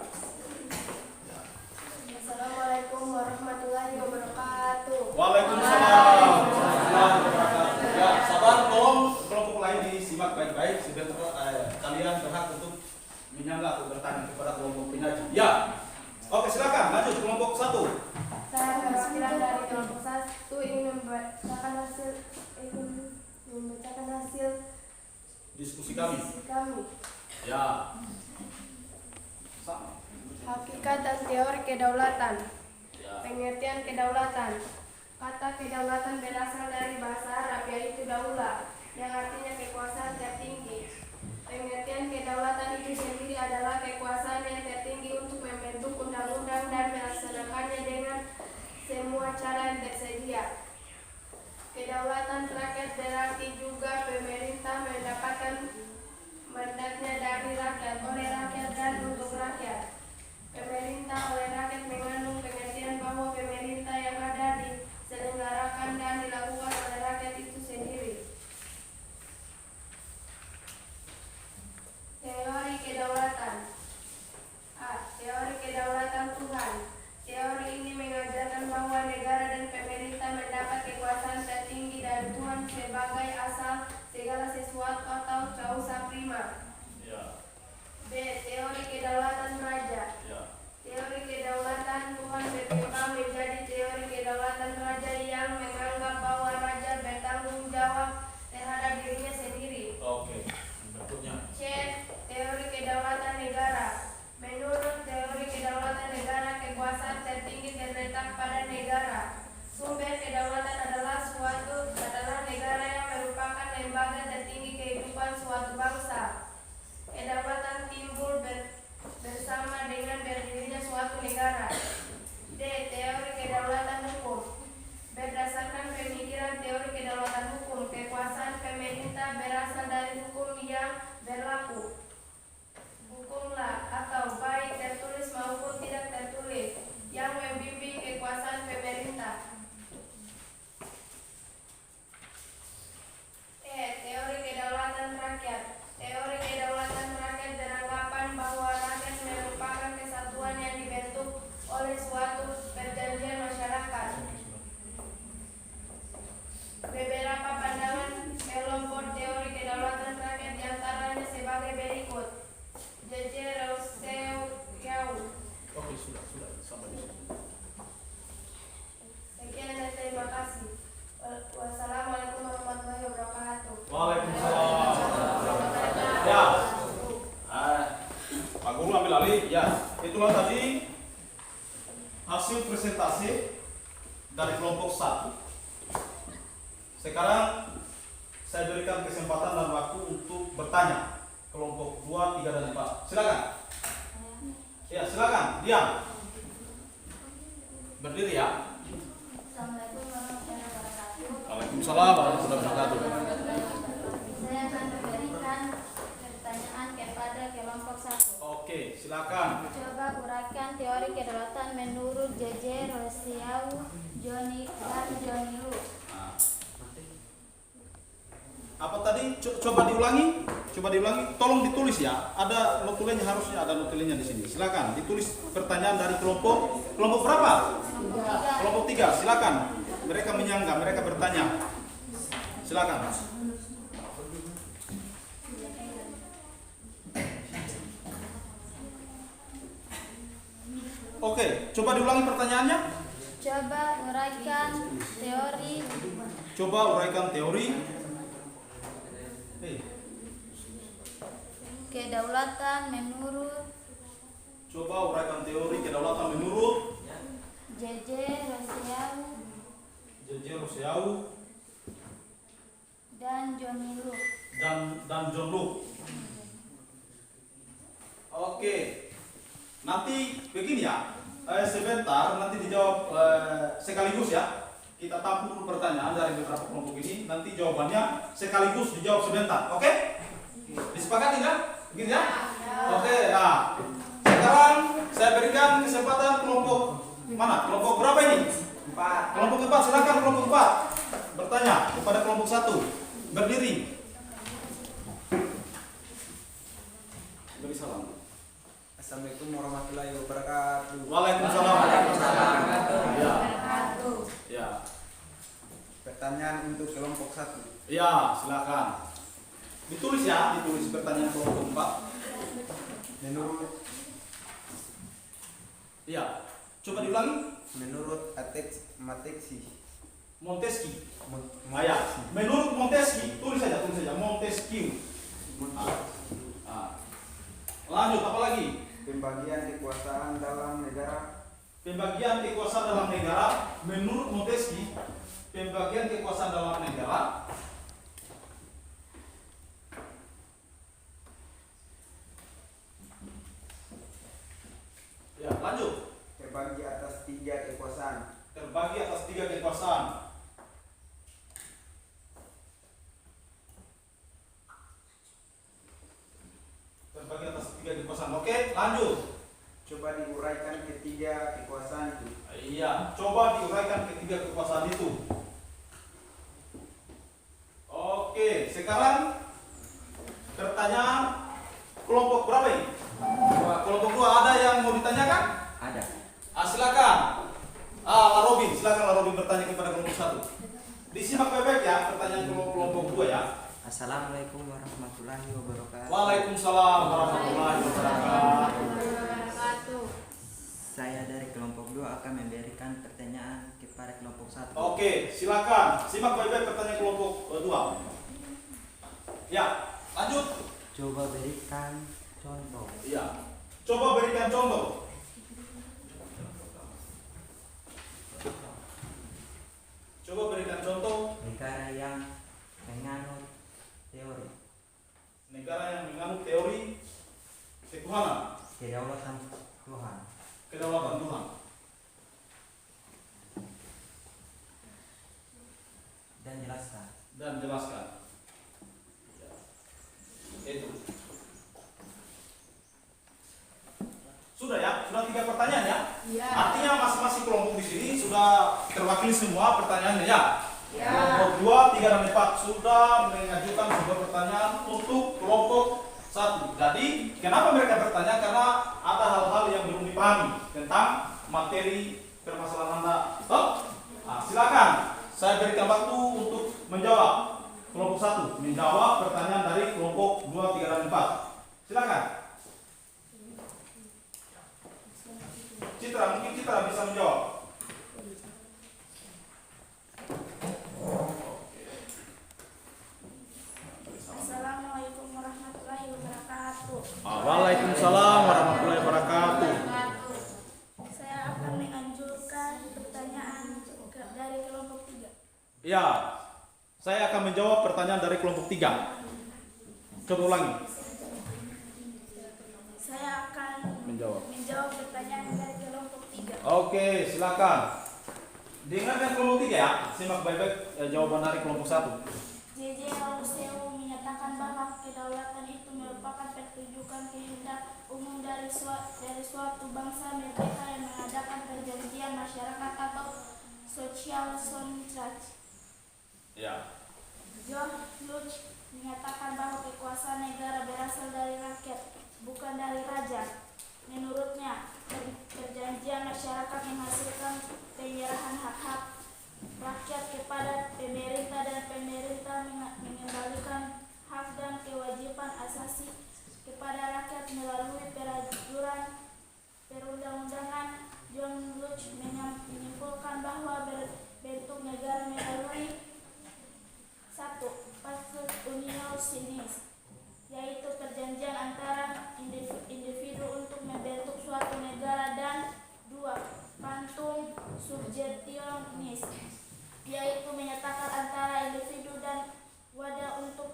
Assalamualaikum warahmatullahi wabarakatuh. Waalaikumsalam warahmatullahi wabarakatuh. Ya, sabar, tolong kelompok lain disimak baik-baik. Kalian berhak untuk menyangga atau bertanya kepada kelompok penyaji. Ya. Oke, silakan lanjut kelompok 1. Saya perwakilan dari kelompok 1 ingin membacakan hasil Diskusi kami. Ya. Sama. Hakikat dan teori kedaulatan. Ya. Pengertian kedaulatan. Kata kedaulatan berasal dari bahasa Arab yaitu daulah, yang artinya kekuasaan tertinggi. Pengertian kedaulatan itu sendiri adalah kekuasaan yang tertinggi untuk membentuk undang-undang dan melaksanakannya dengan semua cara yang tersedia. Kedaulatan rakyat berarti juga pemerintah mendapatkan mandatnya dari rakyat, oleh rakyat dan untuk rakyat. Pemerintah oleh rakyat mengandung pengertian bahwa pemerintah yang ada diselenggarakan dan dilakukan oleh rakyat itu sendiri. Teori kedaulatan. A. Teori kedaulatan Tuhan. Teori ini mengajarkan bahwa negara dan pemerintah mendapat kekuasaan tertinggi dari Tuhan sebagai asal segala sesuatu atau causa prima. Ya. B. Teori kedaulatan raja. Ya. Teori kedaulatan Tuhan berkembang menjadi teori kedaulatan raja yang menganggap bahwa raja bertanggung jawab terhadap dirinya sendiri. Oke. Berikutnya. C. Teori kedaulatan negara. Menurut teori kedaulatan negara, kekuasaan tertinggi terletak pada negara. Sumber kedaulatan adalah negara yang merupakan lembaga tertinggi kehidupan suatu bangsa. Kedaulatan timbul bersama dengan berdirinya suatu negara. D. Teori kedaulatan hukum. Berdasarkan pemikiran teori kedaulatan hukum, kekuasaan pemerintah berasal dari hukum yang berlaku. Hukumlah atau baik tertulis maupun tidak tertulis yang membimbing kekuasaan pemerintah. E. Teori kedaulatan rakyat. Teori kedaulatan rakyat beranggapan bahwa rakyat merupakan kesatuan yang dibentuk oleh suatu perjanjian masyarakat. Beberapa pandangan kelompok teori kedaulatan rakyat diantaranya sebagai berikut. J.J. Rousseau. Oke, sudah sampai di sini. Sekian dan terima kasih. Wassalamualaikum warahmatullahi wabarakatuh. Waalaikumsalam. Ya. Pak Guru ambil alih. Ya, itulah tadi hasil presentasi dari kelompok 1. Sekarang saya berikan kesempatan dan waktu untuk bertanya. Kelompok 2, 3, dan 4. Silakan. Ya, silakan. Diam. Berdiri ya. Assalamualaikum warahmatullahi wabarakatuh. Waalaikumsalam warahmatullahi wabarakatuh. Saya akan memberikan pertanyaan kepada kelompok 1. Oke, silakan. Coba uraikan teori kedaulatan menurut J.J. Rousseau, Johnny Lu. Apa tadi? Coba diulangi. Tolong ditulis ya. Ada notulennya, harusnya ada notulennya di sini. Silakan ditulis pertanyaan dari kelompok berapa? Kelompok 3. Silakan. Mereka menyangga, mereka bertanya. Silakan. Oke, coba diulangi pertanyaannya. Coba uraikan teori kedaulatan menurut J.J. Rousseau dan Johnny Lu. dan John Lu. Oke. Nanti begini ya. Sebentar nanti dijawab sekaligus ya. Kita tampung dulu pertanyaan dari beberapa kelompok ini. Nanti jawabannya sekaligus dijawab sebentar. Oke? Disepakati kan? Begini ya? Oke. Nah, sekarang saya berikan kesempatan kelompok mana? Kelompok berapa ini? 4. Kelompok 4. Silakan kelompok 4 bertanya kepada kelompok 1. Berdiri. Beri salam. Assalamualaikum warahmatullahi wabarakatuh. Waalaikumsalam. Ya. Wabarakatuh. Ya. Pertanyaan untuk kelompok 1. Ya, silakan. Ditulis ya, ditulis pertanyaan kelompok 4. Menurut Ya. Coba diulangi. menurut Montesquieu. Montesquieu. Ya. Menurut Montesquieu, tulis saja Montesquieu. Lanjut, apa lagi? Pembagian kekuasaan dalam negara. Pembagian kekuasaan dalam negara menurut Montesquieu, pembagian kekuasaan dalam negara ya, lanjut. Terbagi atas 3 kekuasaan. Terbagi atas 3 kekuasaan. Terbagi atas 3 kekuasaan. Oke, lanjut. Coba diuraikan ketiga kekuasaan itu. Iya, coba diuraikan ketiga kekuasaan itu. Oke, sekarang pertanyaan kelompok berapa ini? Kelompok 2, ada yang mau ditanyakan? Ada. Silakan. Silakan Robin bertanya kepada kelompok 1. Disimak baik-baik ya pertanyaan kelompok 2 ya. Assalamualaikum warahmatullahi wabarakatuh. Waalaikumsalam warahmatullahi wabarakatuh. Saya dari kelompok 2 akan memberikan pertanyaan kepada kelompok 1. Oke, silakan. Simak baik-baik pertanyaan kelompok 2. Ya, lanjut. Coba berikan contoh Iya. Coba berikan contoh. Coba berikan contoh negara yang menganut teori negara yang menganut teori ketuhanan, kedaulatan Tuhan. kedaulatan Tuhan. Dan jelaskan. Ya. Itu. Sudah ya, sudah 3 pertanyaan ya. Ya. Artinya masing-masing kelompok di sini sudah terwakili semua pertanyaannya ya. Ya. Kelompok 2, 3 dan 4 sudah mengajukan sebuah pertanyaan untuk kelompok 1. Jadi, kenapa mereka bertanya? Karena ada hal-hal yang belum dipahami tentang materi permasalahan Anda. Silakan. Saya berikan waktu untuk menjawab. Kelompok 1 menjawab pertanyaan dari kelompok 2, 3 dan 4. Silakan. Mungkin Citra bisa menjawab. Assalamualaikum warahmatullahi wabarakatuh. Waalaikumsalam warahmatullahi wabarakatuh. Saya akan menganjurkan pertanyaan dari kelompok 3. Ya, saya akan menjawab pertanyaan dari kelompok 3. Coba ulangi. Saya akan menjawab pertanyaan dari kelompok 3. Oke, silakan. Dengarkan kelompok 3 ya. Simak baik-baik jawaban dari kelompok 1. JJ Rousseau menyatakan bahwa kedaulatan itu merupakan pertunjukan kehendak umum dari suatu bangsa merdeka yang mengadakan perjanjian masyarakat atau social contract. Ya. George Lutz menyatakan bahwa kekuasaan negara berasal dari rakyat, bukan dari raja. Menurutnya, perjanjian masyarakat menghasilkan penyerahan hak-hak rakyat kepada pemerintah dan pemerintah mengembalikan hak dan kewajiban asasi kepada rakyat melalui perundang-undangan. John Lutz menyimpulkan bahwa bentuk negara melalui 1. Pactus Uniosinis, yaitu perjanjian antara individu untuk membentuk suatu negara, dan 2. Quantum Subjectionis, yaitu menyatakan antara individu dan wadah untuk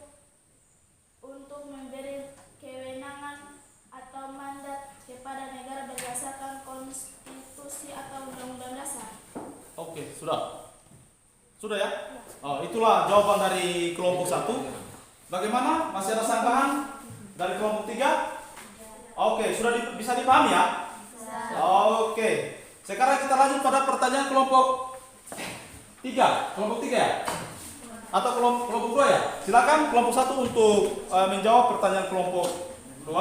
memberi kewenangan atau mandat kepada negara berdasarkan konstitusi atau undang-undang dasar. Oke, sudah. Sudah ya? Itulah jawaban dari kelompok 1. Bagaimana? Masih ada sanggahan dari kelompok 3? Oke, sudah bisa dipahami ya? Oke. Sekarang kita lanjut pada pertanyaan kelompok 3. Kelompok 3 ya? Atau kelompok 2 ya? Silakan kelompok 1 untuk menjawab pertanyaan kelompok 2.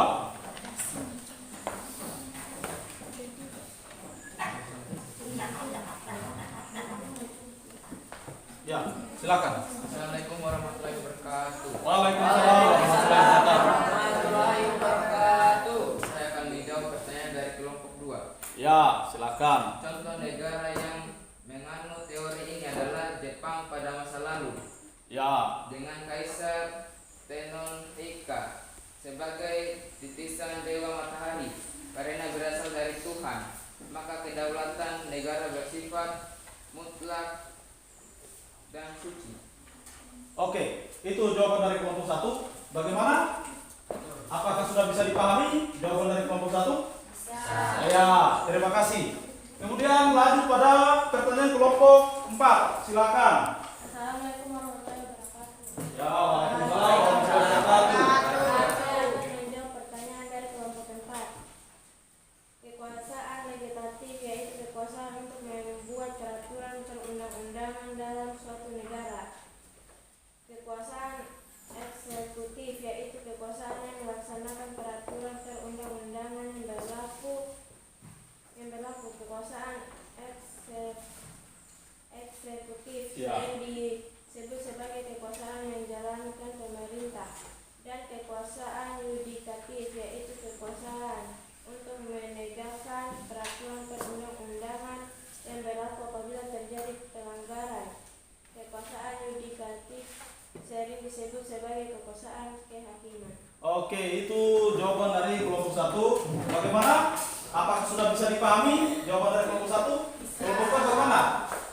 Silakan. Assalamualaikum warahmatullahi wabarakatuh. Waalaikumsalam warahmatullahi wabarakatuh. Saya akan menjawab pertanyaan dari kelompok 2. Ya, silakan. Contoh negara yang menganut teori ini adalah Jepang pada masa lalu Ya, dengan Kaisar Tennon Ika sebagai titisan Dewa Matahari karena berasal dari Tuhan, maka kedaulatan negara bersifat mutlak dan suci. oke. Itu jawaban dari kelompok 1. Bagaimana? Apakah sudah bisa dipahami jawaban dari kelompok 1? Ya, terima kasih. Kemudian lanjut pada pertanyaan kelompok 4. Silakan. Assalamualaikum warahmatullahi wabarakatuh. Ya, waalaikumsalam warahmatullahi wabarakatuh. Saya akan menjawab pertanyaan dari kelompok 4. Kekuasaan legislatif yaitu kekuasaan untuk membuat peraturan perundang-undangan dalam suatu negara. Kekuasaan eksekutif yaitu kekuasaan yang melaksanakan peraturan perundang-undangan yang berlaku. Kekuasaan eksekutif Ya. yang disebut sebagai kekuasaan yang menjalankan pemerintah, dan kekuasaan yudikatif yaitu kekuasaan untuk menegakkan peraturan perundang-undangan yang berlaku apabila terjadi pelanggaran. Kekuasaan yudikatif sering disebut sebagai kekuasaan kehakiman. Oke, itu jawaban dari kelompok 1. Bagaimana? Apakah sudah bisa dipahami jawaban dari kelompok 1? Kelompok 4 bagaimana?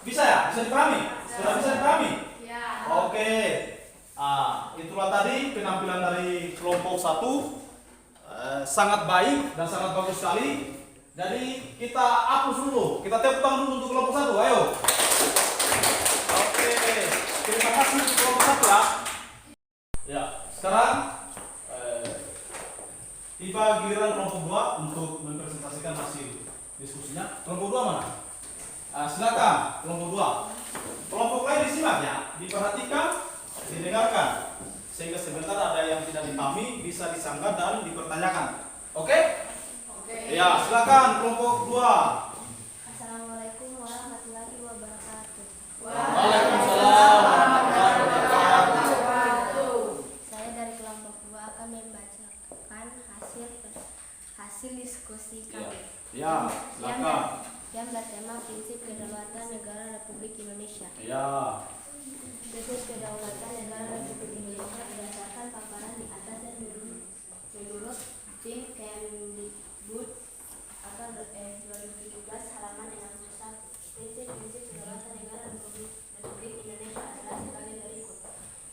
Bisa ya? Bisa dipahami? Sudah bisa dipahami? Ya. Oke. Itulah tadi penampilan dari kelompok 1. Sangat baik dan sangat bagus sekali. Jadi kita hapus dulu. Kita tepuk tangan dulu untuk kelompok 1. Ayo. Oke. Terima kasih untuk kelompok 1 ya. Ya, sekarang tiba giliran kelompok 2 untuk mempresentasikan hasil diskusinya. Kelompok 2 mana? Silakan kelompok 2. Kelompok lain disimak ya, diperhatikan, didengarkan, sehingga sebentar ada yang tidak dipahami bisa disanggah dan dipertanyakan. Oke? Ya, silakan kelompok 2. Assalamualaikum warahmatullahi wabarakatuh. Waalaikumsalam warahmatullahi wabarakatuh. Saya dari kelompok 2 akan membacakan hasil diskusi kami. Ya, silakan. Yang bertema prinsip kedaulatan negara Republik Indonesia. Ya. Prinsip kedaulatan negara Republik Indonesia berdasarkan paparan di atas dan menurut tim Kemdikbud atau 2017 halaman 61. Prinsip kedaulatan negara Republik Indonesia adalah sebagai berikut.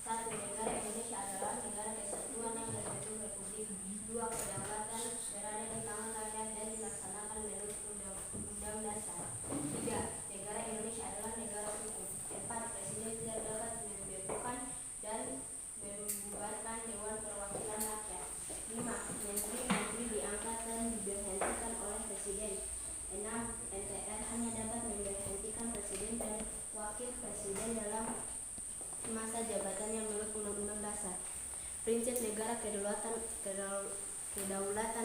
1. Negara Indonesia adalah negara kesatuan yang berbentuk republik. 2. Kedaulatan berada di tangan rakyat dan dilaksanakan menurut Undang-Undang Dasar. 3. Negara Indonesia adalah negara hukum. 4. Presiden tidak dapat membekukan dan membubarkan Dewan Perwakilan Rakyat. 5. Menteri-menteri diangkat dan diberhentikan oleh Presiden. 6. MPR hanya dapat memberhentikan Presiden dan Wakil Presiden dalam masa jabatannya menurut Undang-Undang Dasar. Prinsip negara kedaulatan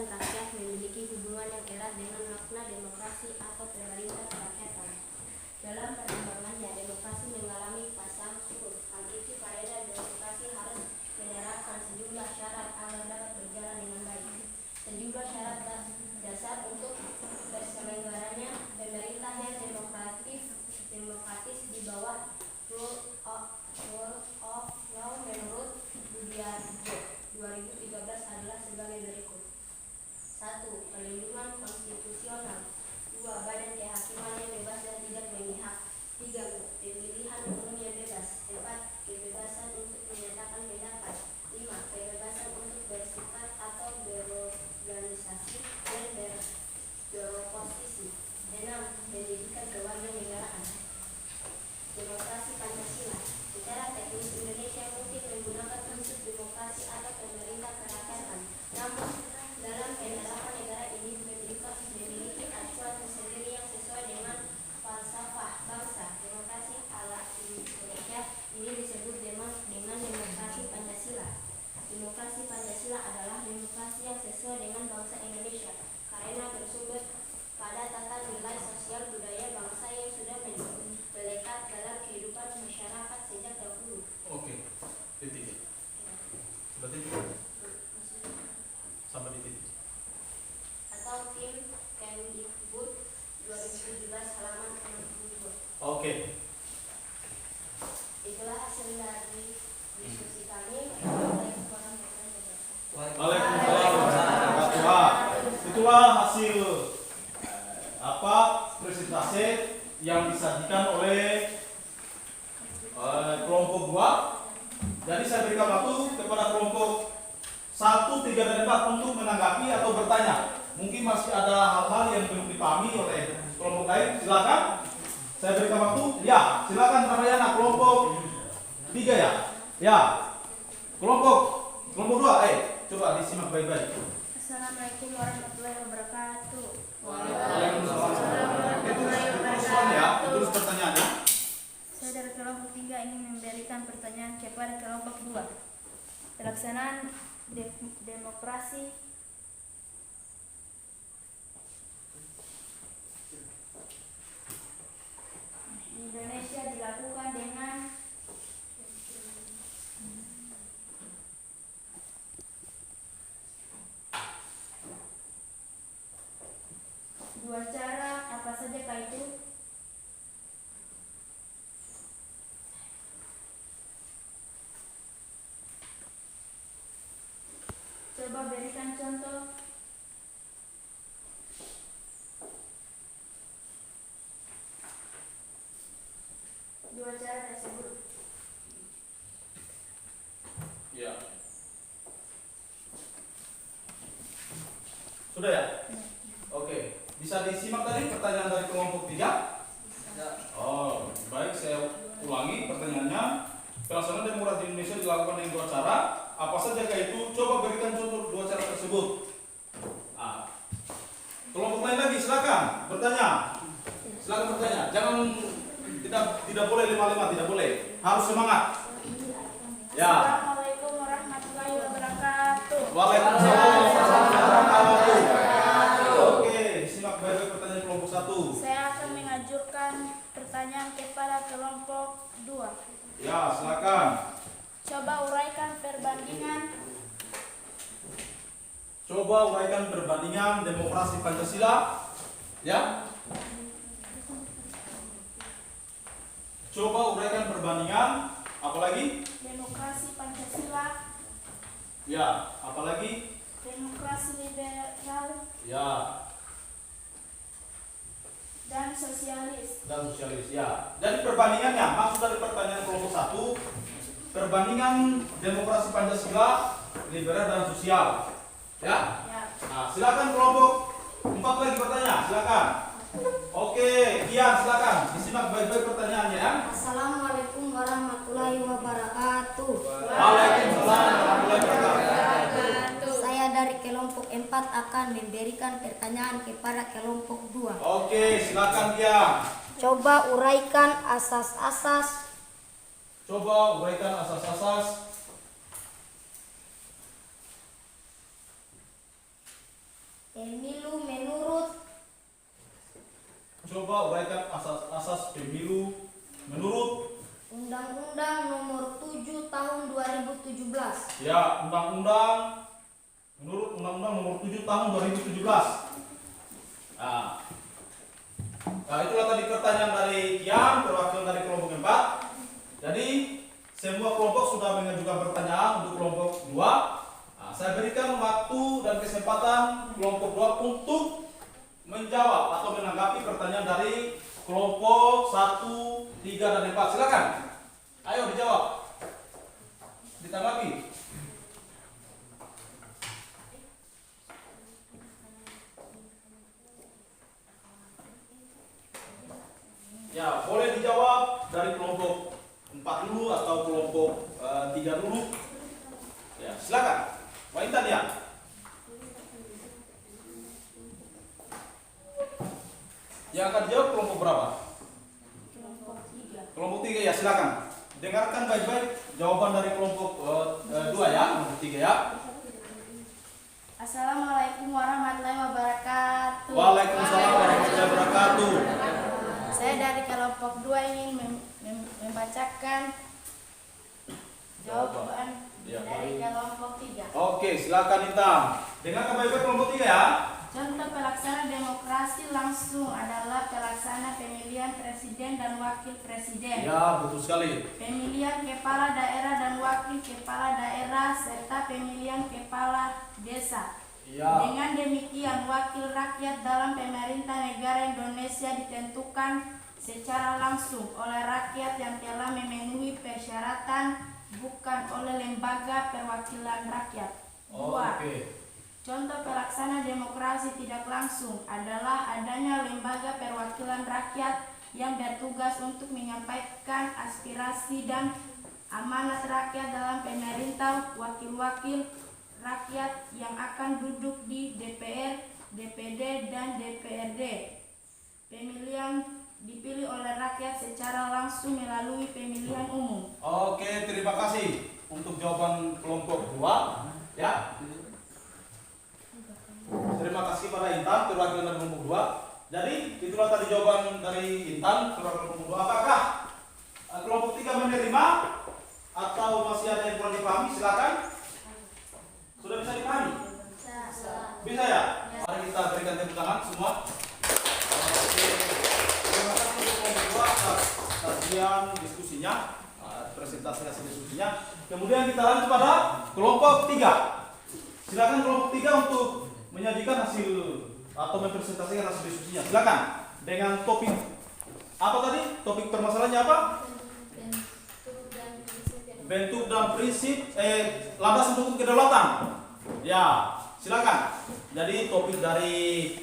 rakyat memiliki hubungan yang erat dengan makna demokrasi atau pemerintah kerakyatan. Dalam perkembangannya, demokrasi mengalami pasang surut. Hal itu faedah demokrasi harus menerapkan sejumlah syarat agar dapat berjalan dengan baik. Sejumlah syarat dasar untuk terselenggaranya pemerintah yang demokratis di bawah rule of law menurut Budiarjo 2013 adalah sebagai berikut. 1. Perlindungan konstitusional. 2. Badan kehakiman Kemendikbud 2017 halaman 62. Oke. Itulah hasil dari diskusi kami. Waalaikumsalam warahmatullahi wabarakatuh. Itulah hasil presentasi yang disajikan oleh kelompok 2. Jadi saya berikan waktu kepada kelompok 1, 3, dan 4 untuk menanggapi atau bertanya. Mungkin masih ada hal-hal yang belum dipahami oleh kelompok lain. Silakan. Saya berikan waktu. Ya, silakan Ramayana kelompok 3 ya. Ya. Kelompok 2, coba disimak baik-baik. Assalamualaikum warahmatullahi wabarakatuh. Terus pertanyaannya. Saya dari kelompok 3 ingin memberikan pertanyaan kepada kelompok 2. Pelaksanaan demokrasi di Indonesia dilakukan dengan dua cara, apa saja itu? Coba berikan contoh. Dua cara tersebut. Ya. Sudah ya? Oke. Bisa disimak tadi pertanyaan dari kelompok 3? Oh, baik, saya ulangi pertanyaannya. Pelaksanaan demokrasi di Indonesia dilakukan dengan dua cara. Apa saja itu? Coba berikan contoh dua cara tersebut. Kelompok lain lagi, silakan bertanya. Silakan bertanya. Jangan tidak boleh lima-lima, tidak boleh. Harus semangat. Ya. Assalamualaikum warahmatullahi wabarakatuh. Waalaikumsalam warahmatullahi wabarakatuh. Oke, simak baik-baik pertanyaan kelompok 1. Saya akan mengajukan pertanyaan kepada kelompok 2. Ya, silakan. Coba uraikan perbandingan demokrasi Pancasila. Ya. Coba uraikan perbandingan apalagi? demokrasi Pancasila, Ya, apalagi? demokrasi liberal, Ya, dan sosialis. ya. Jadi perbandingannya, maksud dari pertanyaan kelompok 1, perbandingan demokrasi Pancasila, liberal dan sosial. Ya. Ya. Nah, silakan kelompok 4 lagi bertanya, silakan. Oke, Kian silakan. Disimak baik-baik pertanyaannya ya. Assalamualaikum warahmatullahi wabarakatuh. Waalaikumsalam warahmatullahi wabarakatuh. Saya dari kelompok 4 akan memberikan pertanyaan kepada kelompok 2. Oke, silakan Kian. Coba uraikan asas-asas pemilu menurut pemilu menurut Undang-Undang Nomor 7 Tahun 2017. ya Undang-Undang Nomor 7 Tahun 2017. Nah, itulah tadi pertanyaan dari Kian, perwakilan dari kelompok 4. Jadi semua kelompok sudah mengajukan pertanyaan untuk kelompok 2. Saya berikan waktu dan kesempatan kelompok 2 untuk menjawab atau menanggapi pertanyaan dari kelompok 1, 3, dan 4. Silakan. Ayo dijawab. Ditanggapi. Ya, boleh dijawab dari kelompok 4 dulu atau kelompok 3 dulu. Ya, silakan. Pak Intan ya. Yang akan dijawab kelompok berapa? Kelompok 3 ya, silakan. Dengarkan baik-baik jawaban dari kelompok 2 ya, kelompok 3 ya. Assalamualaikum warahmatullahi wabarakatuh. Waalaikumsalam warahmatullahi wabarakatuh. Saya dari kelompok 2 ingin membacakan jawaban dari kelompok 3. Oke, silakan Intan. Dengarkan baik-baik kelompok 3 ya. Contoh pelaksana demokrasi langsung adalah pelaksana pemilihan presiden dan wakil presiden, Ya, betul sekali. pemilihan kepala daerah dan wakil kepala daerah, serta pemilihan kepala desa. Ya. Dengan demikian, wakil rakyat dalam pemerintah negara Indonesia ditentukan secara langsung oleh rakyat yang telah memenuhi persyaratan, bukan oleh lembaga perwakilan rakyat. Dua, Oke. contoh pelaksana demokrasi tidak langsung adalah adanya lembaga perwakilan rakyat yang bertugas untuk menyampaikan aspirasi dan amanat rakyat dalam pemerintah, wakil-wakil rakyat yang akan duduk di DPR, DPD, dan DPRD. Pemilihan dipilih oleh rakyat secara langsung melalui pemilihan umum. Oke, terima kasih untuk jawaban kelompok 2. Ya. Terima kasih pada Intan, perwakilan dari kelompok 2. Jadi, itulah tadi jawaban dari Intan, perwakilan kelompok 2. Apakah kelompok 3 menerima atau masih ada yang kurang dipahami? Silakan. Sudah bisa dipahami? Bisa ya? Mari kita berikan tepuk tangan semua. Oke. Terima kasih untuk kelompok 2 atas kajian diskusinya, presentasi hasil diskusinya. Kemudian kita lanjut pada kelompok 3. Silakan kelompok 3 untuk menyajikan hasil atau mempresentasikan hasil diskusinya. Silakan dengan topik apa tadi? Topik permasalahannya apa? Bentuk dan prinsip landasan hukum kedaulatan. Ya, silakan. Jadi topik dari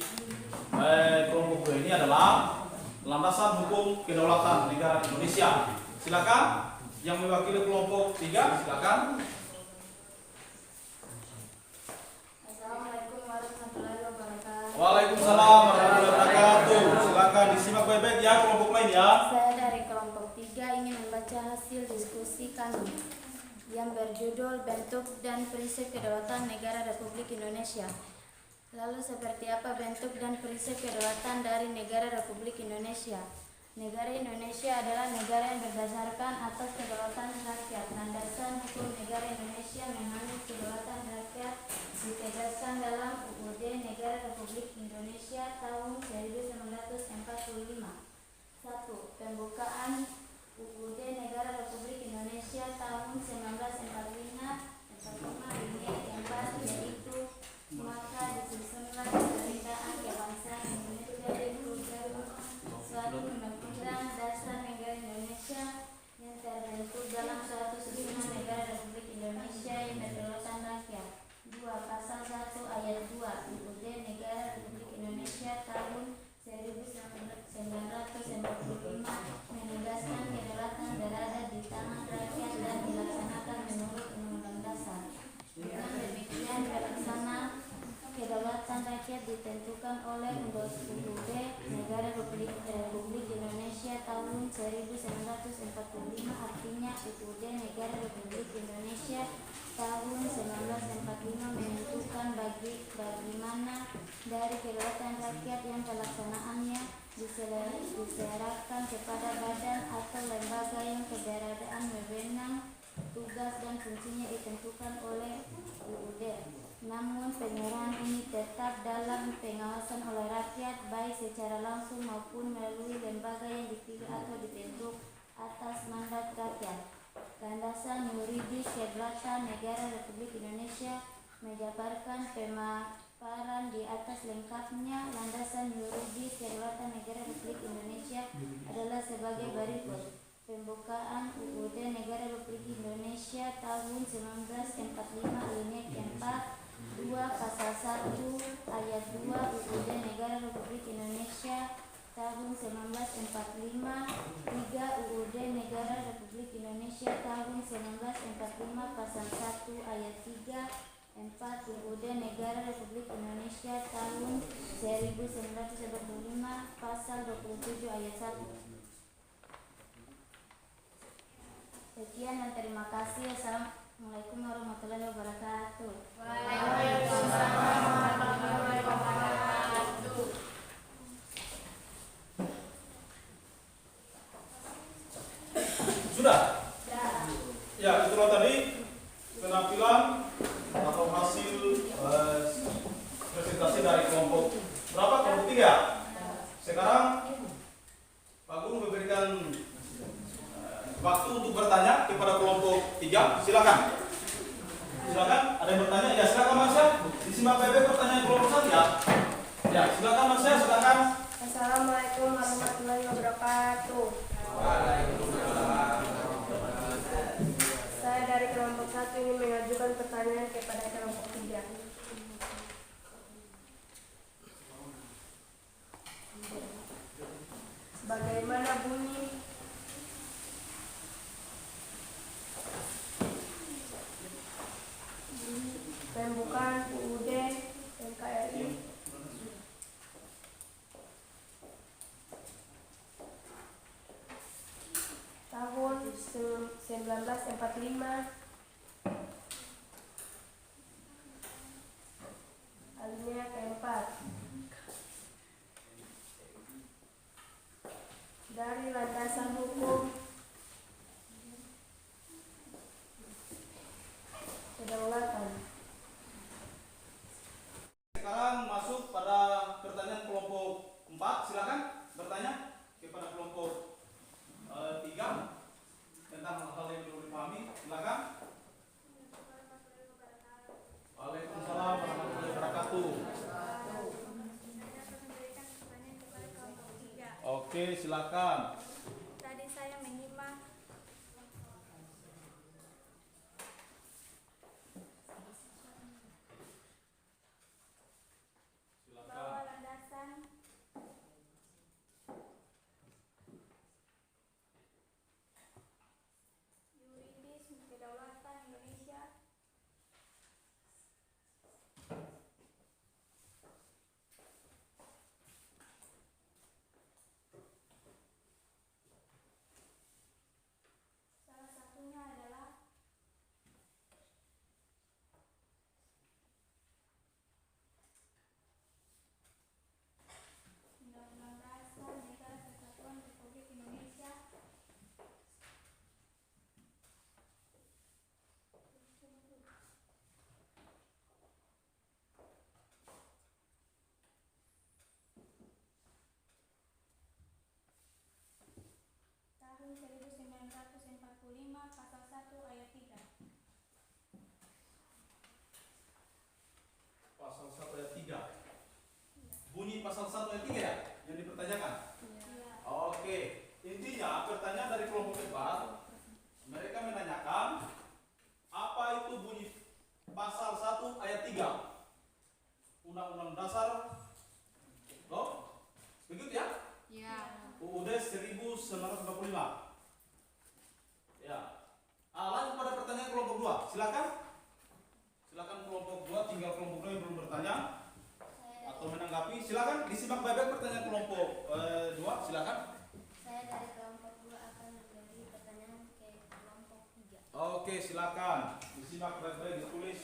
kelompok 2 ini adalah landasan hukum kedaulatan negara Indonesia. Silakan yang mewakili kelompok 3, silakan. Assalamualaikum warahmatullahi wabarakatuh. Waalaikumsalam warahmatullahi wabarakatuh. Silakan disimak baik-baik ya kelompok lain ya. Saya dari kelompok 3 ingin membaca hasil diskusi kami yang berjudul Bentuk dan Prinsip Kedaulatan Negara Republik Indonesia. Lalu seperti apa bentuk dan prinsip kedaulatan dari negara Republik Indonesia? Negara Indonesia adalah negara yang berdasarkan atas kedaulatan rakyat. Landasan hukum negara Indonesia menganut kedaulatan rakyat ditegaskan dalam UUD Negara Republik Indonesia tahun 1945. 1. Pembukaan UUD Negara Republik Indonesia tahun 1945 Linier 4, yaitu maka disusunlah pemerintahan kebangsaan Indonesia dengan suatu undang-undang dasar negara Indonesia yang terbentuk dalam suatu susunan negara Republik Indonesia yang berkedaulatan rakyat. 2. Pasal 1 ayat 2 UUD Negara Republik Indonesia tahun 1945 menegaskan kedaulatan berada di tangan rakyat dan dilaksanakan menurut Undang-Undang Dasar. Dengan demikian, pelaksana kedaulatan rakyat ditentukan oleh UUD Negara Republik Indonesia tahun 1945, artinya UUD Negara Republik Indonesia tahun 1945 menentukan bagaimana dari kedaulatan rakyat yang pelaksanaannya diserahkan kepada badan atau lembaga yang keberadaan wewenang, tugas dan fungsinya ditentukan oleh UUD. Namun penyerahan ini tetap dalam pengawasan oleh rakyat, baik secara langsung maupun melalui lembaga yang dipilih atau dibentuk atas mandat rakyat. Landasan yuridis kedaulatan negara Republik Indonesia menjabarkan pemaparan di atas lengkapnya. Landasan yuridis kedaulatan negara Republik Indonesia adalah sebagai berikut. Pembukaan UUD Negara Republik Indonesia tahun 1945 Linier 4. 2. Pasal 1 ayat 2 UUD Negara Republik Indonesia tahun 1945. 3. UUD Negara Republik Indonesia tahun 1945 pasal 1 ayat 3. 4. UUD Negara Republik Indonesia tahun 1945 pasal 27 ayat 1. Sekian dan terima kasih. Assalamualaikum warahmatullahi wabarakatuh. Waalaikumsalam warahmatullahi wabarakatuh. Sudah? Ya, itulah tadi penampilan atau hasil presentasi dari kelompok Sekarang Pak Guru memberikan waktu untuk bertanya kepada kelompok 3. Silakan. Silakan. Ada yang bertanya? Ya silakan Mas ya. Disimak baik-baik pertanyaan kelompok 1 ya. Ya silakan Mas ya. Silakan. Assalamualaikum warahmatullahi wabarakatuh. Saya dari kelompok 1 ingin mengajukan pertanyaan kepada kelompok 3. Bagaimana bunyi pembukaan UUD NKRI tahun 1945 alinea keempat dari landasan hukum kedaulatan. Sekarang masuk pada pertanyaan kelompok 4. Silakan bertanya kepada kelompok 3 tentang hal-hal yang perlu dipahami. Silakan. Waalaikumsalam warahmatullahi wabarakatuh. Oke, silakan. Tadi saya menyimak bahwa landasan yuridis kedaulatan Indonesia salah satunya adalah Undang-Undang Dasar Negara Kesatuan Republik Indonesia tahun 1945 pasal 1 ayat 3. Pasal 1 ayat 3. Bunyi pasal 1 ayat 3 ya yang dipertanyakan. Oke, intinya pertanyaan dari kelompok 4, mereka menanyakan apa itu bunyi pasal 1 ayat 3 Undang-Undang Dasar begitu ya? UUD 1945. Ya. Lanjut pada pertanyaan kelompok 2. Silakan. Silakan kelompok 2, tinggal kelompok 2 yang belum bertanya atau menanggapi. Silakan disimak baik-baik pertanyaan kelompok 2. Silakan. Saya dari kelompok 2 akan memberi pertanyaan ke kelompok 3. Oke, silakan. Disimak baik-baik, ditulis.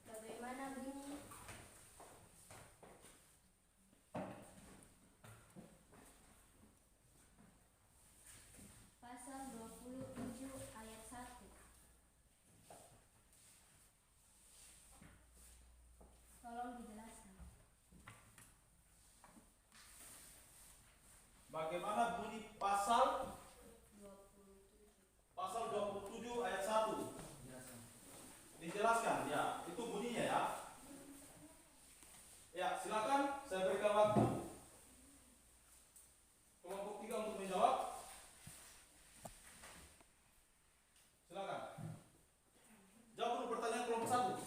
Bagaimana bunyi pasal 27 ayat 1? Tolong dijelaskan. Bagaimana bunyi pasal 27 ayat 1? Dijelaskan ya. Itu bunyinya ya. Ya, silakan saya berikan waktu kelompok 3 untuk menjawab. Silakan. Jawab dulu pertanyaan kelompok 1.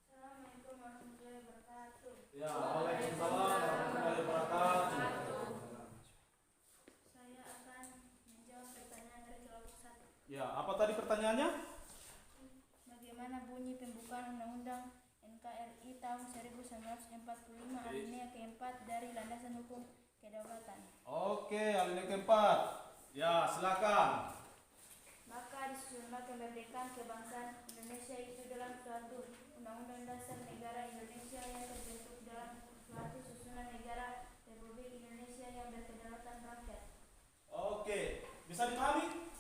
Assalamualaikum warahmatullahi wabarakatuh. Ya, waalaikumsalam warahmatullahi wabarakatuh. Saya akan menjawab pertanyaan dari kelompok 1. Ya, apa tadi pertanyaannya? Bagaimana bunyi pembukaan Undang-Undang NKRI tahun 1945 alinea keempat dari landasan hukum kedaulatan? Oke, alinea keempat. Ya, silakan. Maka disusunlah kemerdekaan kebangsaan Indonesia itu dalam suatu Undang-Undang Dasar Negara Indonesia yang terbentuk dalam suatu susunan negara Republik Indonesia yang berkedaulatan rakyat. Oke, bisa dipahami?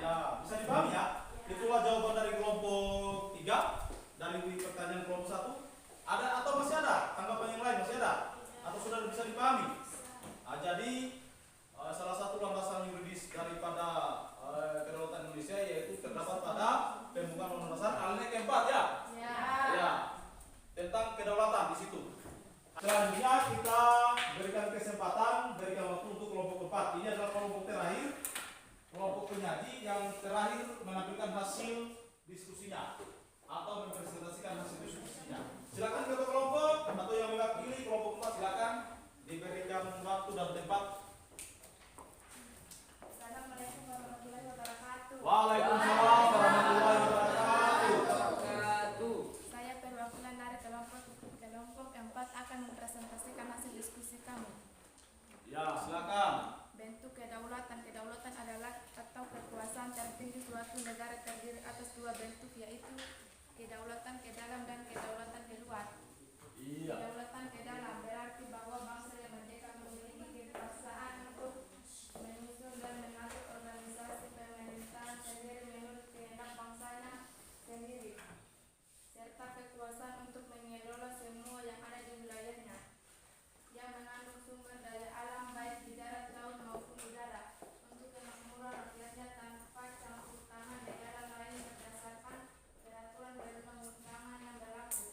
Ya, bisa dipahami ya? Itulah jawaban dari kelompok 3 dari pertanyaan kelompok 1. Ada atau masih Selanjutnya kita berikan kesempatan, berikan waktu untuk kelompok 4. Ini adalah kelompok terakhir, kelompok penyaji yang terakhir menampilkan hasil diskusinya atau mempresentasikan hasil diskusinya. Silakan ketua kelompok atau yang mewakili kelompok 4 silakan diberikan waktu dan tempat. Assalamualaikum warahmatullahi wabarakatuh. Waalaikumsalam warahmatullahi wabarakatuh. Saya perwakilan dari kelompok 4 akan mempresentasikan hasil diskusi kami. Ya, silakan. Bentuk kedaulatan adalah atau kekuasaan tertinggi suatu negara terdiri atas dua bentuk, yaitu kedaulatan ke dalam dan kedaulatan ke luar. Iya. Kedaulatan ke dalam berarti bahwa bangsa yang merdeka memiliki kekuasaan untuk menyusun dan mengatur organisasi pemerintahan sendiri menurut kehendak bangsanya sendiri, serta kekuasaan untuk mengelola semua yang ada di wilayahnya, yang mengandung sumber daya alam baik di darat, laut maupun udara, untuk kemakmuran rakyatnya tanpa campur tangan negara lain berdasarkan peraturan perundang-undangan yang berlaku.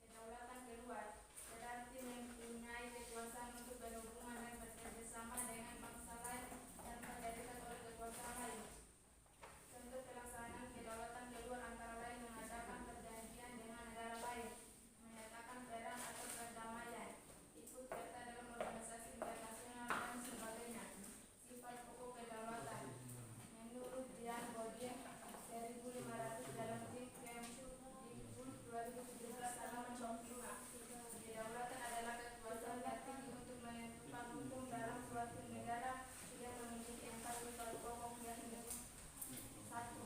Kedaulatan keluar berarti mempunyai kekuasaan untuk berhubungan dan bekerjasama dengan bangsa lain yang terjadikan oleh kekuasaan lain. Contoh pelaksanaan kedaulatan keluar antara lain mengadakan perjanjian dengan negara lain, menyatakan perang atau perdamaian, ikut serta dalam organisasi internasional dan sebagainya. Sifat pokok kedaulatan menurut Dian Bodin 1500 dalam Dikemsu Dikbud 2017 halaman 25. Kedaulatan adalah kekuasaan tertinggi untuk menentukan hukum dalam suatu negara yang memiliki 4 sifat pokok, yakni 1.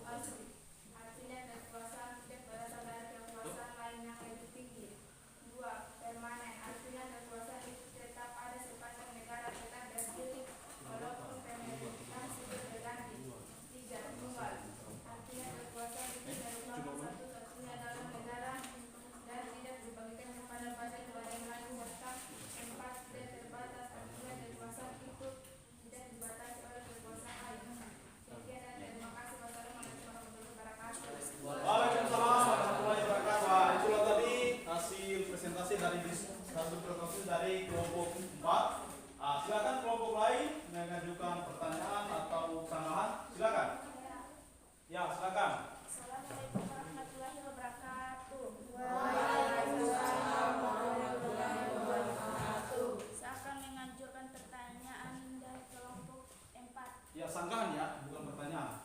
Asli, artinya kekuasaan tidak berasal dari kekuasaan lain yang lebih tinggi. 2. Permanen, artinya kekuasaan itu tetap ada sepanjang negara tetap berdiri walaupun pemerintahan silih berganti. 3. Tunggal, artinya kekuasaan itu merupakan satu-satunya dalam negara dan tidak dibagikan kepada yang lain. Serta 4. Tidak terbatas, artinya kekuasaan itu tidak dibatasi oleh kekuasaan lain. Sekian dan terima kasih. Wassalamualaikum warahmatullahi wabarakatuh. Waalaikumsalam warahmatullahi wabarakatuh. Wah, itulah tadi hasil presentasi dari kelompok 4. Silakan kelompok lain mengajukan pertanyaan atau sanggahan. Silakan. Ya, silakan. Assalamualaikum warahmatullahi wabarakatuh. Saya akan mengajukan pertanyaan dari kelompok 4. Ya, sanggahan ya, bukan pertanyaan.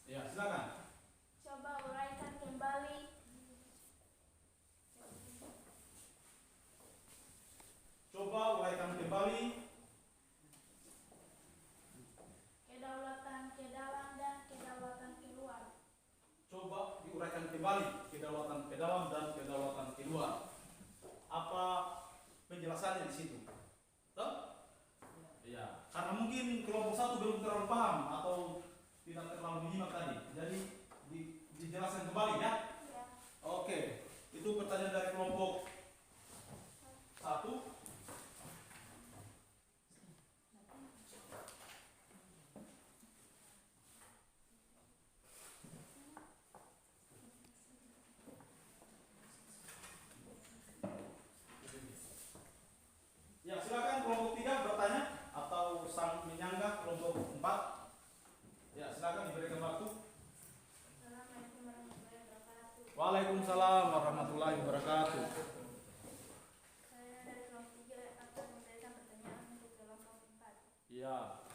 Ya, silakan. Coba uraikan kembali kedaulatan ke dalam dan kedaulatan keluar. Coba diuraikan kembali kedaulatan ke dalam dan kedaulatan keluar. Apa penjelasannya di situ? Toh? Ya, karena mungkin kelompok 1 belum terlalu paham atau tidak terlalu menyimak tadi. Jadi dijelaskan kembali ya. Ya. Oke, itu pertanyaan dari kelompok 1. Ya, silakan kelompok 3 bertanya atau sang menyanggah kelompok 4. Ya, silakan diberikan waktu. Assalamualaikum warahmatullahi wabarakatuh. Waalaikumsalam warahmatullahi wabarakatuh. Saya dari kelompok 3 akan memberikan pertanyaan untuk kelompok 4. Ya,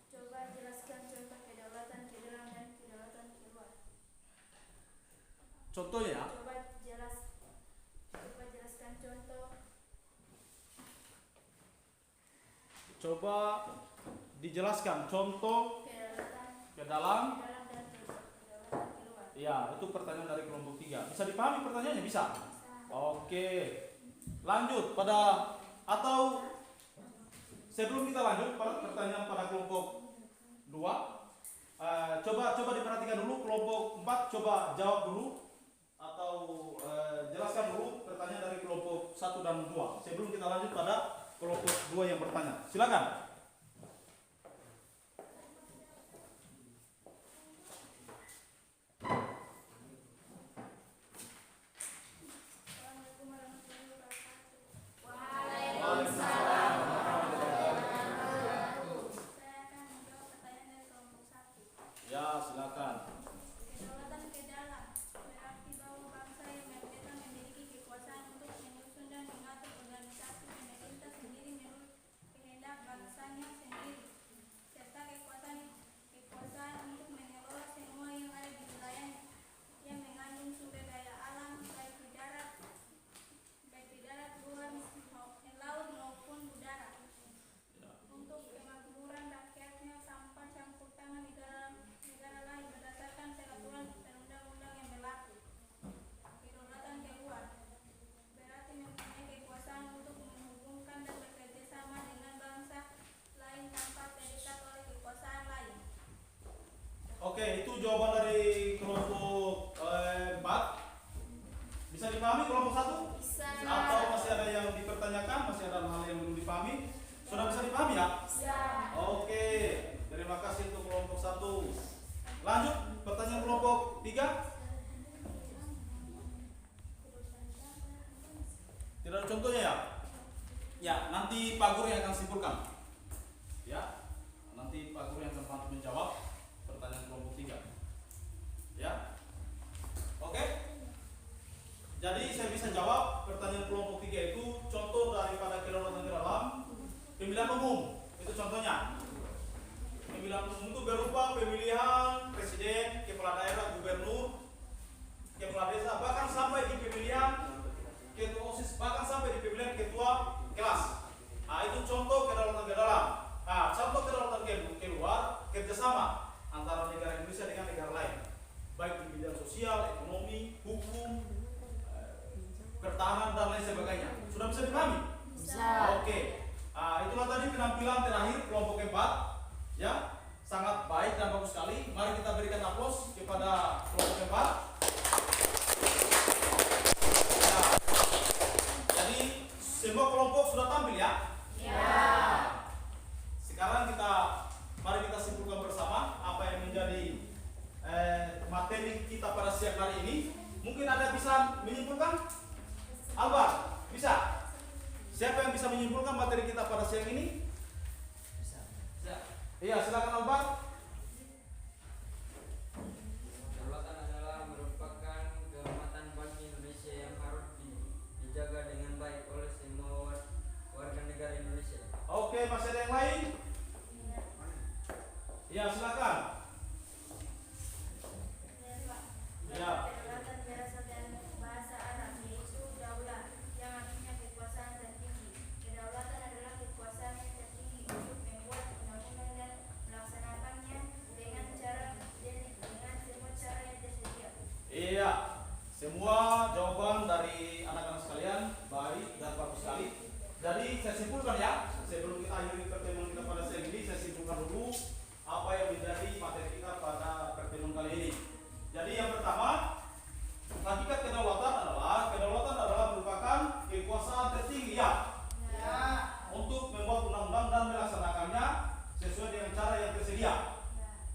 Coba jelaskan contoh kedaulatan ke dalam dan kedaulatan keluar. contohnya ya. Jelaskan contoh. Coba dijelaskan contoh Kedaulatan ke dalam. ke dalam dan kedaulatan keluar. Ya, itu pertanyaan dari kelompok 3. Bisa dipahami pertanyaannya? Bisa? Oke. Lanjut pada atau sebelum kita lanjut pada pertanyaan pada kelompok 2, coba diperhatikan dulu kelompok 4, coba jawab dulu atau jelaskan dulu pertanyaan dari kelompok 1 dan 2 sebelum kita lanjut pada kelompok 2 yang bertanya. Silakan. Assalamualaikum warahmatullahi wabarakatuh. satu? Bisa. Atau masih ada yang dipertanyakan? Masih ada hal yang belum dipahami? Sudah bisa dipahami ya? Bisa. Oke, terima kasih untuk kelompok 1. Lanjut, pertanyaan kelompok 3. Tidak ada contohnya ya? Ya, nanti Pak Guru yang akan simpulkan. Ya, nanti Pak Guru yang akan bantu menjawab pertanyaan kelompok 3. Ya, oke. Jadi saya bisa jawab pertanyaan kelompok 3 itu contoh daripada kedaulatan dalam pemilihan umum. Itu contohnya. Pemilihan umum itu berupa pemilihan presiden, kepala daerah, gubernur, kepala desa, bahkan sampai di pemilihan ketua OSIS, bahkan sampai di pemilihan ketua kelas. Nah, itu contoh kedaulatan ke dalam. Nah, contoh kedaulatan keluar, kerjasama antara negara Indonesia dengan negara lain, baik di bidang sosial, ekonomi, hukum, pertahanan dan lain sebagainya. Sudah bisa dipahami? Bisa. Oke. Nah, itulah tadi penampilan terakhir kelompok 4. Ya, sangat baik dan bagus sekali. Mari kita berikan aplaus kepada kelompok 4. Ya. Jadi semua kelompok sudah tampil ya? Ya. Sekarang mari kita simpulkan bersama apa yang menjadi materi kita pada siang hari ini. Mungkin ada bisa menyimpulkan? Albar, bisa? Siapa yang bisa menyimpulkan materi kita pada siang ini? Bisa. Iya, silakan Albar. Kedaulatan adalah merupakan kehormatan bagi Indonesia yang harus dijaga dengan baik oleh semua warga negara Indonesia. Oke, masih ada yang lain? Iya, silakan. Ya. Kedaulatan berasal dari bahasa Arab yaitu daulah yang artinya kekuasaan tertinggi. Kedaulatan adalah kekuasaan yang tertinggi untuk membuat undang-undang dan melaksanakannya dengan semua cara yang tersedia. Iya, semua jawaban dari anak-anak sekalian baik dan bagus sekali. Jadi saya simpulkan ya, sebelum kita akhiri pertemuan kita pada siang ini, saya simpulkan dulu apa yang menjadi materi kita pada pertemuan kali ini. Jadi yang pertama, hakikat kedaulatan adalah merupakan kekuasaan tertinggi ya, untuk membuat undang-undang dan melaksanakannya sesuai dengan cara yang tersedia.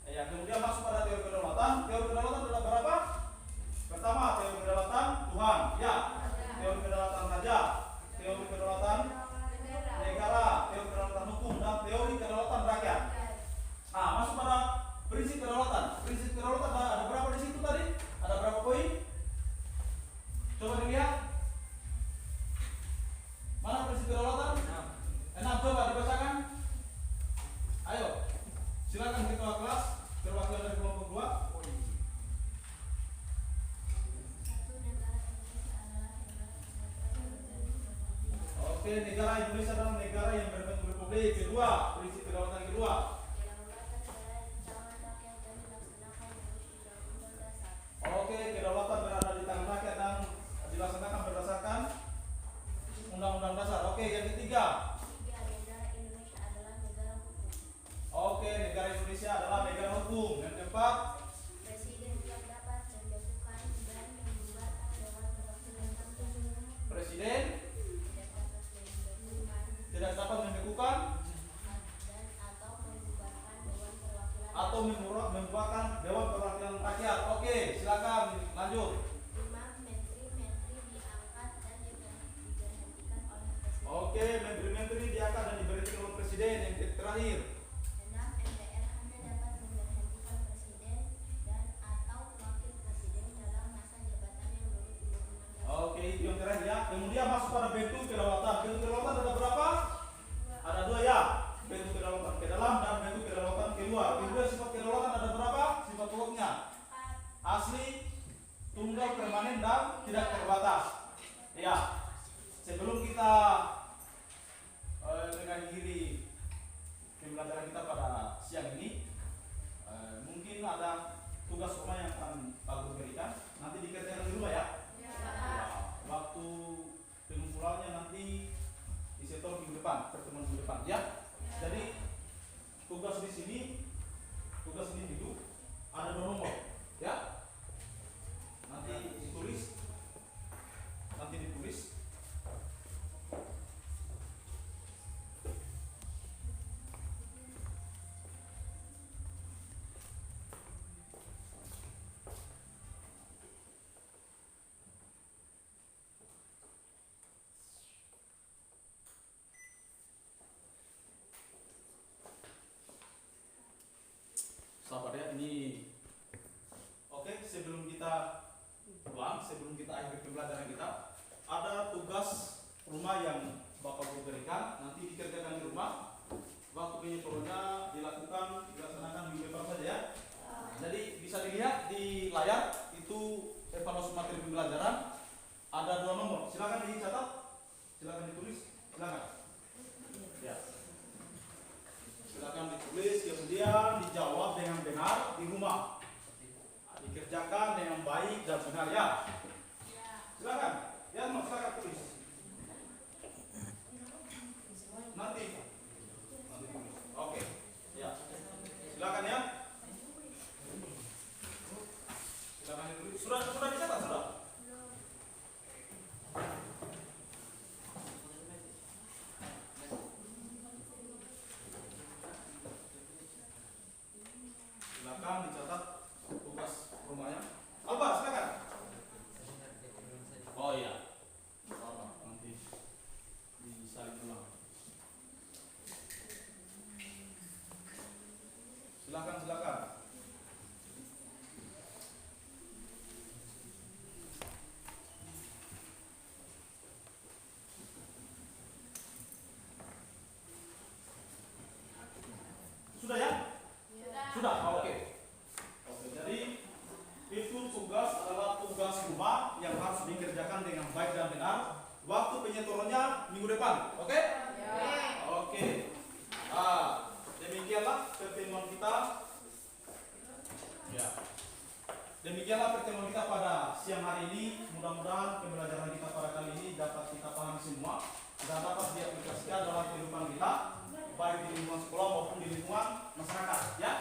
Ya, kemudian masuk pada teori kedaulatan. Teori kedaulatan adalah berapa? Pertama, teori kedaulatan Tuhan, ya. Teori kedaulatan raja, teori kedaulatan negara, teori kedaulatan hukum, dan teori kedaulatan rakyat. Nah, masuk pada prinsip kedaulatan. Prinsip kedaulatan ada berapa di situ tadi? Ada berapa poin? Coba dilihat. Mana prinsip kedaulatan? 6. Coba dibacakan. Ayo, silakan ketua kelas, perwakilan dari kelompok 2. Oke, negara Indonesia adalah negara yang berbentuk republik. Kedua, prinsip kedaulatan kedua. Oke, kedaulatan berada di tangan rakyat dan dilaksanakan berdasarkan Undang-Undang Dasar. Oke, yang ketiga. Oke, negara Indonesia adalah negara hukum. Yang keempat. Presiden tidak dapat menjatuhkan dan membubarkan Dewan Perwakilan Rakyat. Presiden tidak dapat membekukan atau membubarkan Dewan Perwakilan Rakyat. Oke, silakan lanjut. 5. Menteri-menteri diangkat dan diberhentikan oleh Presiden. Oke, menteri-menteri diangkat dan diberhentikan oleh Presiden. Yang terakhir. 6. MPR hanya dapat memberhentikan Presiden dan atau wakil Presiden dalam masa jabatan yang menurut Undang-Undang. Oke, itu yang terakhir ya. Kemudian masuk pada bentuk kedaulatan. Bentuk kedaulatan ada berapa? Ada 2 ya. Bentuk kedaulatan ke dalam dan bentuk kedaulatan keluar. Kemudian sifat kedaulatan ada berapa? Sifat pokoknya asli, tunggal, permanen, dan tidak terbatas. Ya. Sebelum kita mengakhiri pembelajaran kita pada siang ini, mungkin ada tugas rumah yang akan Pak Guru berikan. Nanti dikerjakan di rumah ya. Waktu pengumpulannya nanti disetor minggu depan, pertemuan minggu depan ya. Jadi tugas di sini, tugas individu ada 2 nomor ya. Nanti ditulis, semua yang Bapak Guru berikan nanti dikerjakan di rumah. Waktu penyetorannya dilaksanakan minggu depan saja ya. Jadi bisa dilihat di layar itu evaluasi materi pembelajaran ada 2 nomor. Silakan dicatat, silakan ditulis, silakan. Ya. Silakan ditulis, kemudian dijawab dengan benar di rumah. Dikerjakan dengan baik dan benar ya. Silakan. Ya, silakan tulis. Nanti tulis. Oke. Ya. Silakan ya. Silakan ditulis. Sudah dicatat sudah? Silakan dicatat tugas rumahnya. Albar, silakan. Oh iya. Nanti disalin ulang. Silakan. Sudah ya? Sudah. Oke. Jadi itu tugas adalah tugas rumah yang harus dikerjakan dengan baik dan benar. Waktu penyetorannya minggu depan. Oke? Oke. Demikianlah pertemuan kita. Ya. Demikianlah pertemuan kita pada siang hari ini. Mudah-mudahan pembelajaran kita pada kali ini dapat kita pahami semua dan dapat diaplikasikan dalam kehidupan kita, baik di lingkungan sekolah maupun di lingkungan masyarakat. Ya.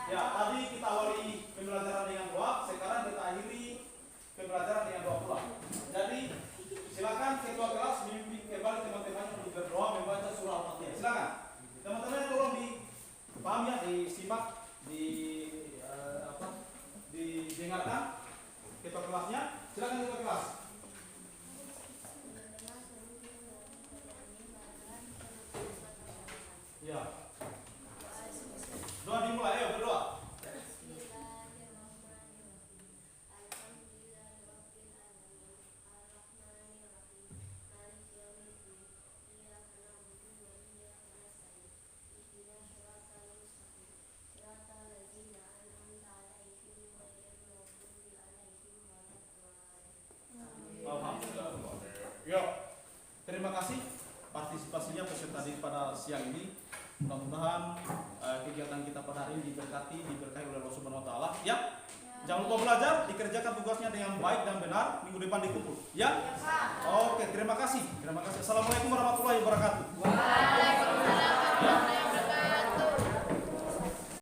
Ya, tadi kita awali pembelajaran dengan doa, sekarang kita akhiri pembelajaran dengan doa pula. Jadi silakan ketua kelas memimpin kembali teman-temannya untuk berdoa membaca surah Al-Fatihah. Silakan. Teman-teman tolong dipahami ya, disimak, didengarkan ketua kelasnya. Silakan ketua kelas. Ya. Doa dimulai, ayo berdoa. Alhamdulillah. Yo, terima kasih partisipasinya peserta didik pada siang ini. Mudah-mudahan kegiatan kita pada hari ini diberkahi oleh Allah Subhanahu wa taala. Ya. Jangan lupa belajar, dikerjakan tugasnya dengan baik dan benar. Minggu depan dikumpul. Ya. Oke, terima kasih. Assalamualaikum warahmatullahi wabarakatuh. Waalaikumsalam.